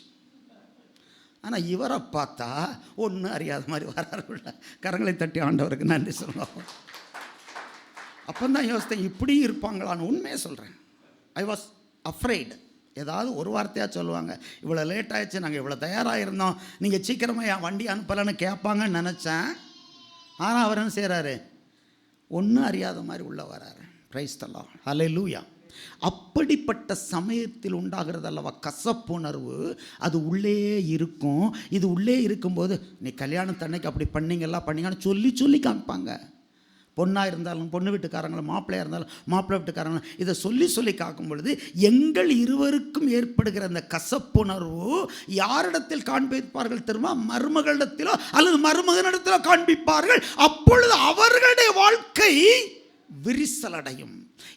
ஆனால் இவரை பார்த்தா ஒன்றும் அறியாத மாதிரி வராருள்ள. கரங்களை தட்டி ஆண்டவருக்கு நன்றி சொல்லுவோம். அப்போ தான் யோசித்தேன், இப்படி இருப்பாங்களான்னு. உண்மையை சொல்கிறேன், ஐ வாஸ் அஃப்ரைடு. ஏதாவது ஒரு வார்த்தையாக சொல்லுவாங்க, இவ்வளோ லேட் ஆயிடுச்சு, நாங்கள் இவ்வளோ தயாராக இருந்தோம், நீங்கள் சீக்கிரமாக என் வண்டி அனுப்பலைன்னு கேட்பாங்கன்னு நினச்சேன். ஆனால் அவர் என்ன செய்கிறாரு, ஒன்றும் அறியாத மாதிரி உள்ளே வராரு. பிரைஸ் தி லார்ட், ஹல்லேலூயா. அப்படிப்பட்ட சமயத்தில் உண்டாகிறது அல்லவா கசப்புணர்வு, அது உள்ளே இருக்கும். இது உள்ளே இருக்கும்போது நீ கல்யாணத்தன்னைக்கு அப்படி பண்ணீங்கன்னு சொல்லி காமிப்பாங்க. பொண்ணாக இருந்தாலும் பொண்ணு வீட்டுக்காரங்களும், மாப்பிள்ளையாக இருந்தாலும் மாப்பிள்ளை வீட்டுக்காரங்களும் இதை சொல்லி காக்கும் பொழுது எங்கள் இருவருக்கும் ஏற்படுகிற அந்த கசப்புணர்வு யாரிடத்தில் காண்பிப்பார்கள் தெரியுமா? மருமகளிடத்திலோ அல்லது மருமகனிடத்திலோ காண்பிப்பார்கள். அப்பொழுது அவர்களுடைய வாழ்க்கை விரிசலடையும்.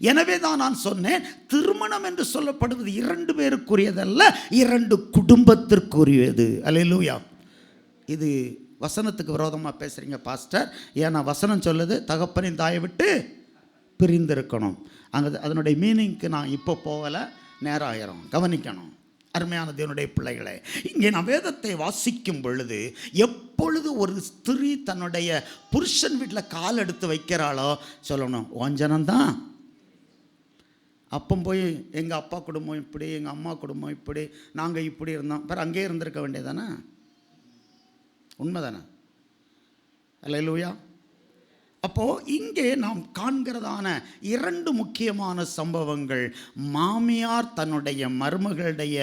எனவே தான் நான் சொன்னேன், திருமணம் என்று சொல்லப்படுவது 2 பேருக்குரியதல்ல, 2 குடும்பத்திற்குரியது. அல்லேலூயா. இது வசனத்துக்கு விரோதமாக பேசுகிறீங்க பாஸ்டர். ஏன்னா வசனம் சொல்லுது தகப்பனின் தாயை விட்டு பிரிந்திருக்கணும். அங்கே அதனுடைய மீனிங்க்கு நான் இப்போ போகலை, நேரம் ஆயிரும், கவனிக்கணும். அருமையான தேவனுடைய பிள்ளைகளே, இங்கே நான் வேதத்தை வாசிக்கும் பொழுது எப்பொழுது ஒரு ஸ்திரீ தன்னுடைய புருஷன் வீட்டில் கால் எடுத்து வைக்கிறாளோ சொல்லணும், ஓஞ்சனம்தான். அப்போ போய் எங்கள் அப்பா குடும்பம் இப்படி, எங்கள் அம்மா குடும்பம் இப்படி, நாங்கள் இப்படி இருந்தோம், பிறகு அங்கேயே இருந்திருக்க வேண்டியதானே? உண்மைதானே? அல்லேலூயா. அப்போது இங்கே நாம் காண்கிறதான 2 முக்கியமான சம்பவங்கள், மாமியார் தன்னுடைய மருமகளுடைய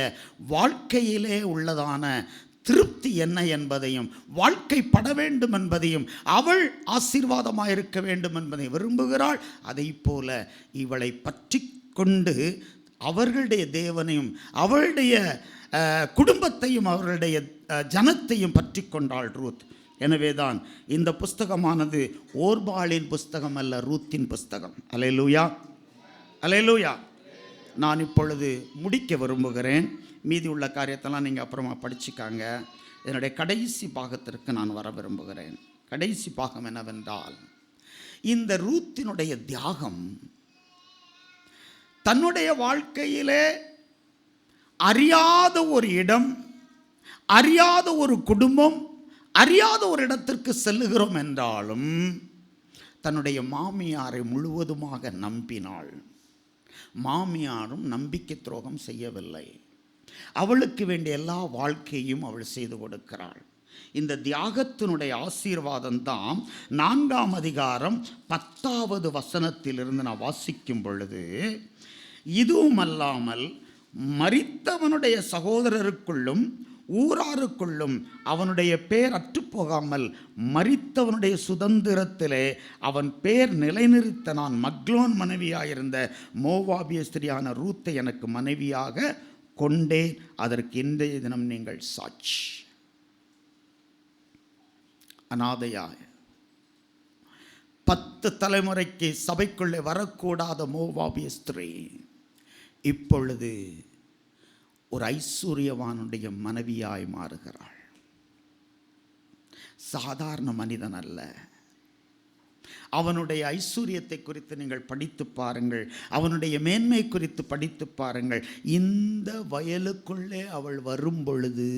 வாழ்க்கையிலே உள்ளதான திருப்தி என்ன என்பதையும், வாழ்க்கைப்பட வேண்டும் என்பதையும், அவள் ஆசீர்வாதமாக இருக்க வேண்டும் என்பதை விரும்புகிறாள். அதை போல இவளை பற்றி கொண்டு அவர்களுடைய தேவனையும் அவளுடைய குடும்பத்தையும் அவர்களுடைய ஜனத்தையும் பற்றி கொண்டாள் ரூத். எனவே தான் இந்த புஸ்தகமானது ஓர்பாளின் புஸ்தகம் அல்ல, ரூத்தின் புஸ்தகம். அல்லேலூயா, அல்லேலூயா. நான் இப்பொழுது முடிக்க விரும்புகிறேன். மீதி உள்ள காரியத்தெல்லாம் நீங்கள் அப்புறமா படிச்சுக்காங்க. என்னுடைய கடைசி பாகத்திற்கு நான் வர விரும்புகிறேன். கடைசி பாகம் என்னவென்றால், இந்த ரூத்தினுடைய தியாகம் தன்னுடைய வாழ்க்கையிலே அறியாத ஒரு இடம், அறியாத ஒரு குடும்பம், அறியாத ஒரு இடத்திற்கு செல்லுகிறோம் என்றாலும் தன்னுடைய மாமியாரை முழுவதுமாக நம்பினாள். மாமியாரும் நம்பிக்கை துரோகம் செய்யவில்லை. அவளுக்கு வேண்டிய எல்லா வாழ்க்கையும் அவள் செய்து கொடுக்கிறாள். இந்த தியாகத்தினுடைய ஆசீர்வாதம் தான் 4ஆம் அதிகாரம் 10வது வசனத்திலிருந்து நான் வாசிக்கும் பொழுது, இதுவும் அல்லாமல் மரித்தவனுடைய சகோதரருக்குள்ளும் ஊராருக்குள்ளும் அவனுடைய பேர் அற்றுப்போகாமல் மரித்தவனுடைய சுதந்திரத்திலே அவன் பேர் நிலைநிறுத்த நான் மக்லோன் மனைவியாயிருந்த மோவாபிய ஸ்திரியான ரூத்தை எனக்கு மனைவியாக கொண்டேன். அதற்கு இன்றைய தினம் நீங்கள் சாட்சி. அனாதையாய் 10 தலைமுறைக்கு சபைக்குள்ளே வரக்கூடாத மோவாபிய ஸ்திரீ இப்பொழுது ஒரு ஐஸ்வர்யவானுடைய மனைவியாய் மாறுகிறாள். சாதாரண மனிதன் அல்ல. அவனுடைய ஐஸ்வர்யத்தை குறித்து நீங்கள் படித்து பாருங்கள், அவனுடைய மேன்மை குறித்து படித்து பாருங்கள். இந்த வயலுக்குள்ளே அவள் வரும் பொழுது,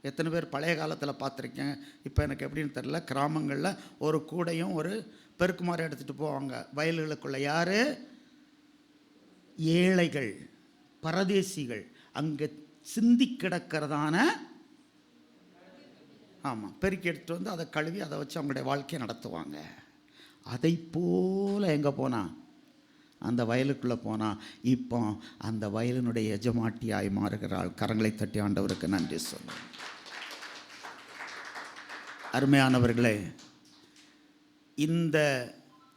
எத்தனை பேர் பழைய காலத்தில் பார்த்துருக்கேன், இப்போ எனக்கு எப்படின்னு தெரியல, கிராமங்களில் ஒரு கூடையும் ஒரு பெருக்குமாரி எடுத்துகிட்டு போவாங்க வயல்களுக்குள்ளே. யார்? ஏழைகள், பரதேசிகள், அங்கே சிந்தி கிடக்கிறதான, ஆமாம், பெருக்கி எடுத்துகிட்டு வந்து அதை கழுவி அதை வச்சு அவங்களுடைய வாழ்க்கையை நடத்துவாங்க. அதை போல் எங்கே போனால், அந்த வயலுக்குள்ளே போனால் இப்போ அந்த வயலினுடைய எஜமாட்டியாய் மாறுகிறாள். கரங்களை தட்டி ஆண்டவருக்கு நன்றி சொல்லுங்கள். அருமையானவர்களே, இந்த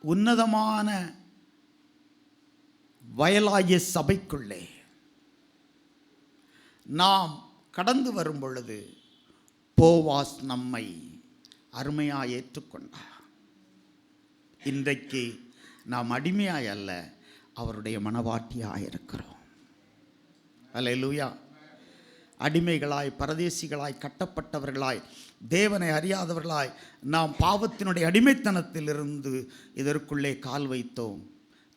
உன்னதமான வயலாகிய சபைக்குள்ளே நாம் கடந்து வரும் பொழுது போவாஸ் நம்மை அருமையாக ஏற்றுக்கொண்டார். இன்றைக்கு நாம் அடிமையாய் அல்ல, அவருடைய மனவாட்டியாக இருக்கிறோம். அல்லேலூயா. அடிமைகளாய், பரதேசிகளாய், கட்டப்பட்டவர்களாய், தேவனை அறியாதவர்களாய் நாம் பாவத்தினுடைய அடிமைத்தனத்திலிருந்து இதற்குள்ளே கால் வைத்தோம்.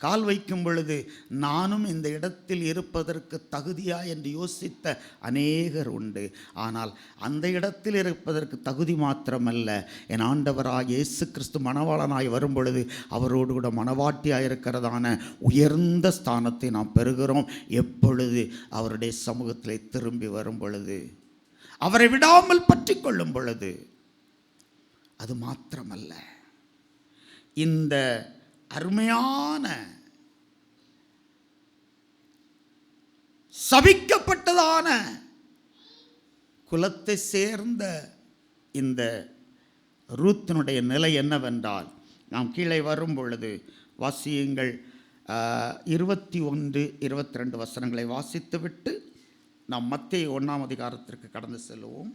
கால் வைக்கும் பொழுது நானும் இந்த இடத்தில் இருப்பதற்கு தகுதியா என்று யோசித்த அநேகர் உண்டு. ஆனால் அந்த இடத்தில் இருப்பதற்கு தகுதி மாத்திரமல்ல, என் ஆண்டவராக இயேசு கிறிஸ்து மணவாளனாய் வரும் பொழுது அவரோடு கூட மணவாட்டியாக இருக்கிறதான உயர்ந்த ஸ்தானத்தை நாம் பெறுகிறோம். எப்பொழுது அவருடைய சமூகத்தில் திரும்பி வரும் பொழுது, அவரை விடாமல் பற்றி கொள்ளும் பொழுது. அது மாத்திரமல்ல, இந்த அருமையான சபிக்கப்பட்டதான குலத்தை சேர்ந்த இந்த ரூத்தினுடைய நிலை என்னவென்றால், நாம் கீழே வரும் பொழுது வாசியுங்கள், 21, 22 வசனங்களை வாசித்துவிட்டு நாம் மத்தேயு 1ஆம் அதிகாரத்திற்கு கடந்து செல்லுவோம்.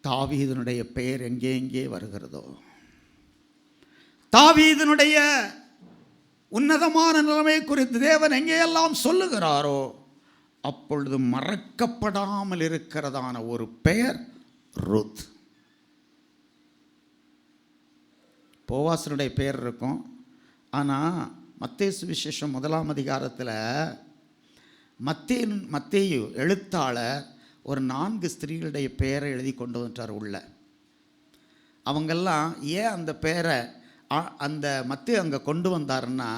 தாவீதினுடைய பெயர் எங்கே வருகிறதோ, தாவீதினுடைய உன்னதமான நிலைமை குறித்து தேவன் எங்கேயெல்லாம் சொல்லுகிறாரோ, அப்பொழுது மறக்கப்படாமல் இருக்கிறதான ஒரு பெயர் ரூத். போவாசனுடைய பெயர் இருக்கும். ஆனால் மத்தேயு சுவிசேஷம் 1ஆம் அதிகாரத்தில் மத்தேயு எழுத்தாளர் ஒரு 4 ஸ்திரீகளுடைய பெயரை எழுதி கொண்டு வந்துட்டார் உள்ள. அவங்கெல்லாம் ஏன் அந்த பெயரை அந்த மத்தேயு அங்கே கொண்டு வந்தாருன்னா,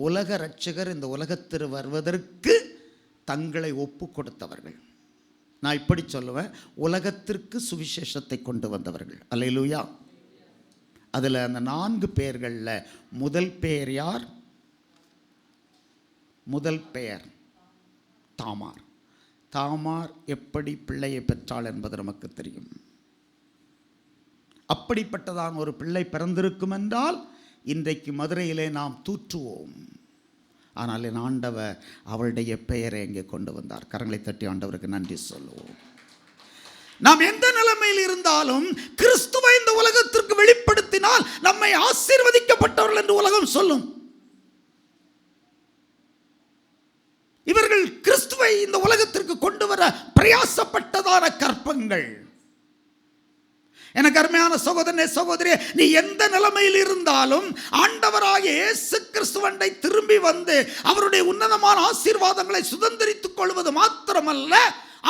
உலக இரட்சகர் இந்த உலகத்தில் வருவதற்கு தங்களை ஒப்பு கொடுத்தவர்கள். நான் இப்படி சொல்லுவேன், உலகத்திற்கு சுவிசேஷத்தை கொண்டு வந்தவர்கள். அல்லேலூயா. அதில் அந்த 4 பெயர்களில் முதல் பெயர் யார்? முதல் பெயர் தாமார். தாமார் எப்படி பிள்ளையை பெற்றாள் என்பது நமக்கு தெரியும். அப்படிப்பட்டதான் ஒரு பிள்ளை பிறந்திருக்கும் என்றால் இன்றைக்கு மதுரையிலே நாம் தூற்றுவோம். ஆனால் என் ஆண்டவர் அவளுடைய பெயரை எங்கே கொண்டு வந்தார். கரங்களை தட்டி ஆண்டவருக்கு நன்றி சொல்லுவோம். நாம் எந்த நிலைமையில் இருந்தாலும் கிறிஸ்துவை இந்த உலகத்திற்கு வெளிப்படுத்தினால் நம்மை ஆசீர்வதிக்கப்பட்டவர்கள் என்று உலகம் சொல்லும். இவர்கள் கிறிஸ்துவை இந்த உலகத்திற்கு கொண்டு வர பிரயாசப்பட்டதான கற்பங்கள். எனக்கு அருமையான சகோதரனே, சகோதரியே, நீ எந்த நிலைமையில் இருந்தாலும் ஆண்டவராகிய இயேசு கிறிஸ்துவண்டை திரும்பி வந்து அவருடைய உன்னதமான ஆசீர்வாதங்களை சுதந்திரித்துக் கொள்வது மாத்திரமல்ல,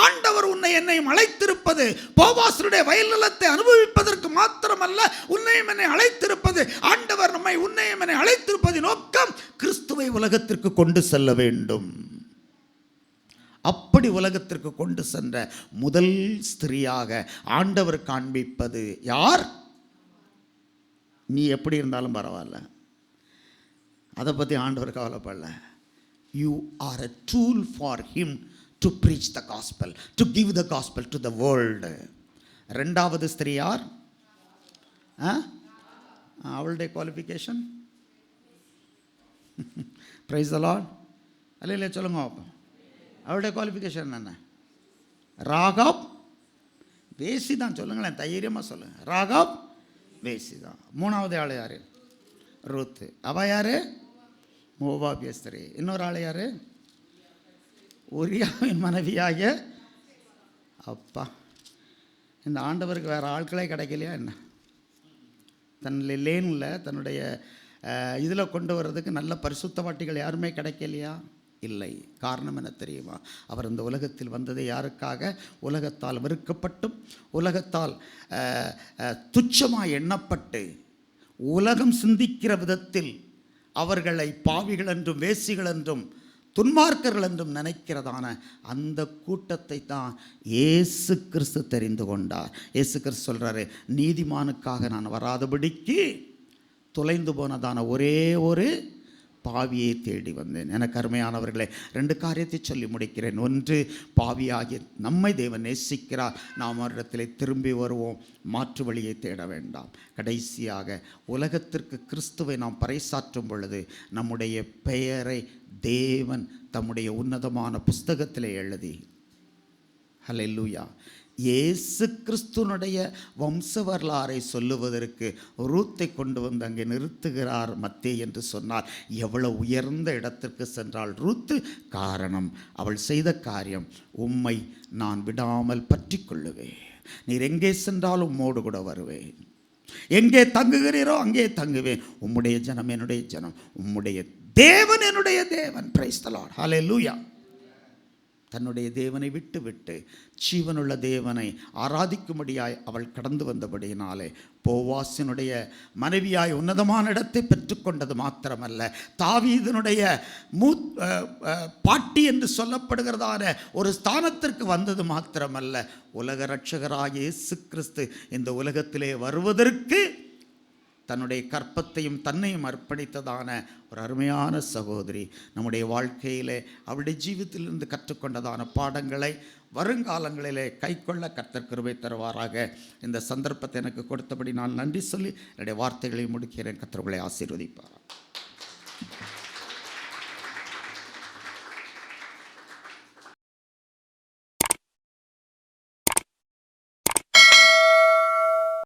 ஆண்டவர் உன்னை என்னையும் அழைத்திருப்பது போவாசனுடைய வயல் நிலத்தை அனுபவிப்பதற்கு மாத்திரமல்ல, உன்னையும் என்னை அழைத்திருப்பது, ஆண்டவர் நம்மை உன்னையும் என்னை அழைத்திருப்பது நோக்கம் கிறிஸ்துவை உலகத்திற்கு கொண்டு செல்ல வேண்டும். அப்படி உலகத்திற்கு கொண்டு சென்ற முதல் ஸ்திரியாக ஆண்டவர் காண்பிப்பது யார்? நீ எப்படி இருந்தாலும் பரவாயில்ல, அதை பற்றி ஆண்டவர் கவலைப்படல. You are a tool for him to preach the gospel, to give the gospel to the world. ரெண்டாவது ஸ்திரீ யார்? அவளுடைய குவாலிஃபிகேஷன் பிரைஸ் தி லார்ட். அல்லேலூயா சொல்லுங்க. அவளுடைய குவாலிஃபிகேஷன் என்ன? ராகாப் வேசி தான். சொல்லுங்களேன், தைரியமாக சொல்லுங்க. ராகாப் வேசி தான். மூணாவது ஆள் யார்? ரூத்து. அவ யார்? மோவாபிய ஸ்திரீ. இன்னொரு ஆள் யார்? உரியாவின் மனைவியாக. அப்பா, இந்த ஆண்டவருக்கு வேறு ஆட்களே கிடைக்கலையா என்ன? தன்னுடைய லேனில் தன்னுடைய இதில் கொண்டு வர்றதுக்கு நல்ல பரிசுத்தவாட்டிகள் யாருமே கிடைக்கலையா? இல்லை. காரணம் என்ன தெரியுமா? அவர் இந்த உலகத்தில் வந்தது யாருக்காக? உலகத்தால் வெறுக்கப்பட்டும் உலகத்தால் துச்சமாக எண்ணப்பட்டு உலகம் சிந்திக்கிற விதத்தில் அவர்களை பாவிகள் என்றும் வேசிகள் என்றும் துன்மார்க்கர்கள் என்றும் நினைக்கிறதான அந்த கூட்டத்தை தான் இயேசு கிறிஸ்து தெரிந்து கொண்டார். இயேசு கிறிஸ்து சொல்கிறாரு, நீதிமானுக்காக நான் வராதபடிக்கு தொலைந்து போனதான ஒரே ஒரு பாவியை தேடி வந்தேன். எனக்கு அருமையானவர்களே, 2 காரியத்தை சொல்லி முடிக்கிறேன். ஒன்று, பாவியாகிய நம்மை தேவன் நேசிக்கிறார். நாம் அவரிடத்தில் திரும்பி வருவோம், மாற்று வழியை தேட வேண்டாம். கடைசியாக, உலகத்திற்கு கிறிஸ்துவை நாம் பறைசாற்றும் பொழுது நம்முடைய பெயரை தேவன் தம்முடைய உன்னதமான புஸ்தகத்திலே எழுதி, ஹல்லேலூயா, இயேசு கிறிஸ்துனுடைய வம்ச வரலாறை சொல்லுவதற்கு ரூத்தை கொண்டு வந்து அங்கே நிறுத்துகிறார் மத்தேயு என்று சொன்னார். எவ்வளவு உயர்ந்த இடத்திற்கு சென்றாள் ரூத்து. காரணம், அவள் செய்த காரியம், உம்மை நான் விடாமல் பற்றி கொள்ளுவேன், நீர் எங்கே சென்றாலும் உம்மோடு கூட வருவேன், எங்கே தங்குகிறீரோ அங்கே தங்குவேன், உம்முடைய ஜனம் என்னுடைய ஜனம், உம்முடைய தேவன் என்னுடைய தேவன். பிரைஸ் தி லார்ட், ஹல்லேலூயா. தன்னுடைய தேவனை விட்டு விட்டு ஜீவனுள்ள தேவனை ஆராதிக்கும்படியாய் அவள் கடந்து வந்தபடியினாலே போவாசினுடைய மனைவியாய் உன்னதமான இடத்தை பெற்றுக்கொண்டது மாத்திரமல்ல, தாவீதினுடைய பாட்டி என்று சொல்லப்படுகிறதான ஒரு ஸ்தானத்திற்கு வந்தது மாத்திரமல்ல, உலக இரட்சகராகிய இயேசு கிறிஸ்து இந்த உலகத்திலே வருவதற்கு தன்னுடைய கற்பத்தையும் தன்னையும் அர்ப்பணித்ததான ஒரு அருமையான சகோதரி. நம்முடைய வாழ்க்கையிலே அவருடைய ஜீவிதத்திலிருந்து கற்றுக்கொண்டதான பாடங்களை வருங்காலங்களிலே கைக்கொள்ள கர்த்தர் கிருபை தருவாராக. இந்த சந்தர்ப்பத்தை எனக்கு கொடுத்தபடி நான் நன்றி சொல்லி என்னுடைய வார்த்தைகளை முடிக்கிறேன். கர்த்தர் உங்களை ஆசீர்வதிப்பார்.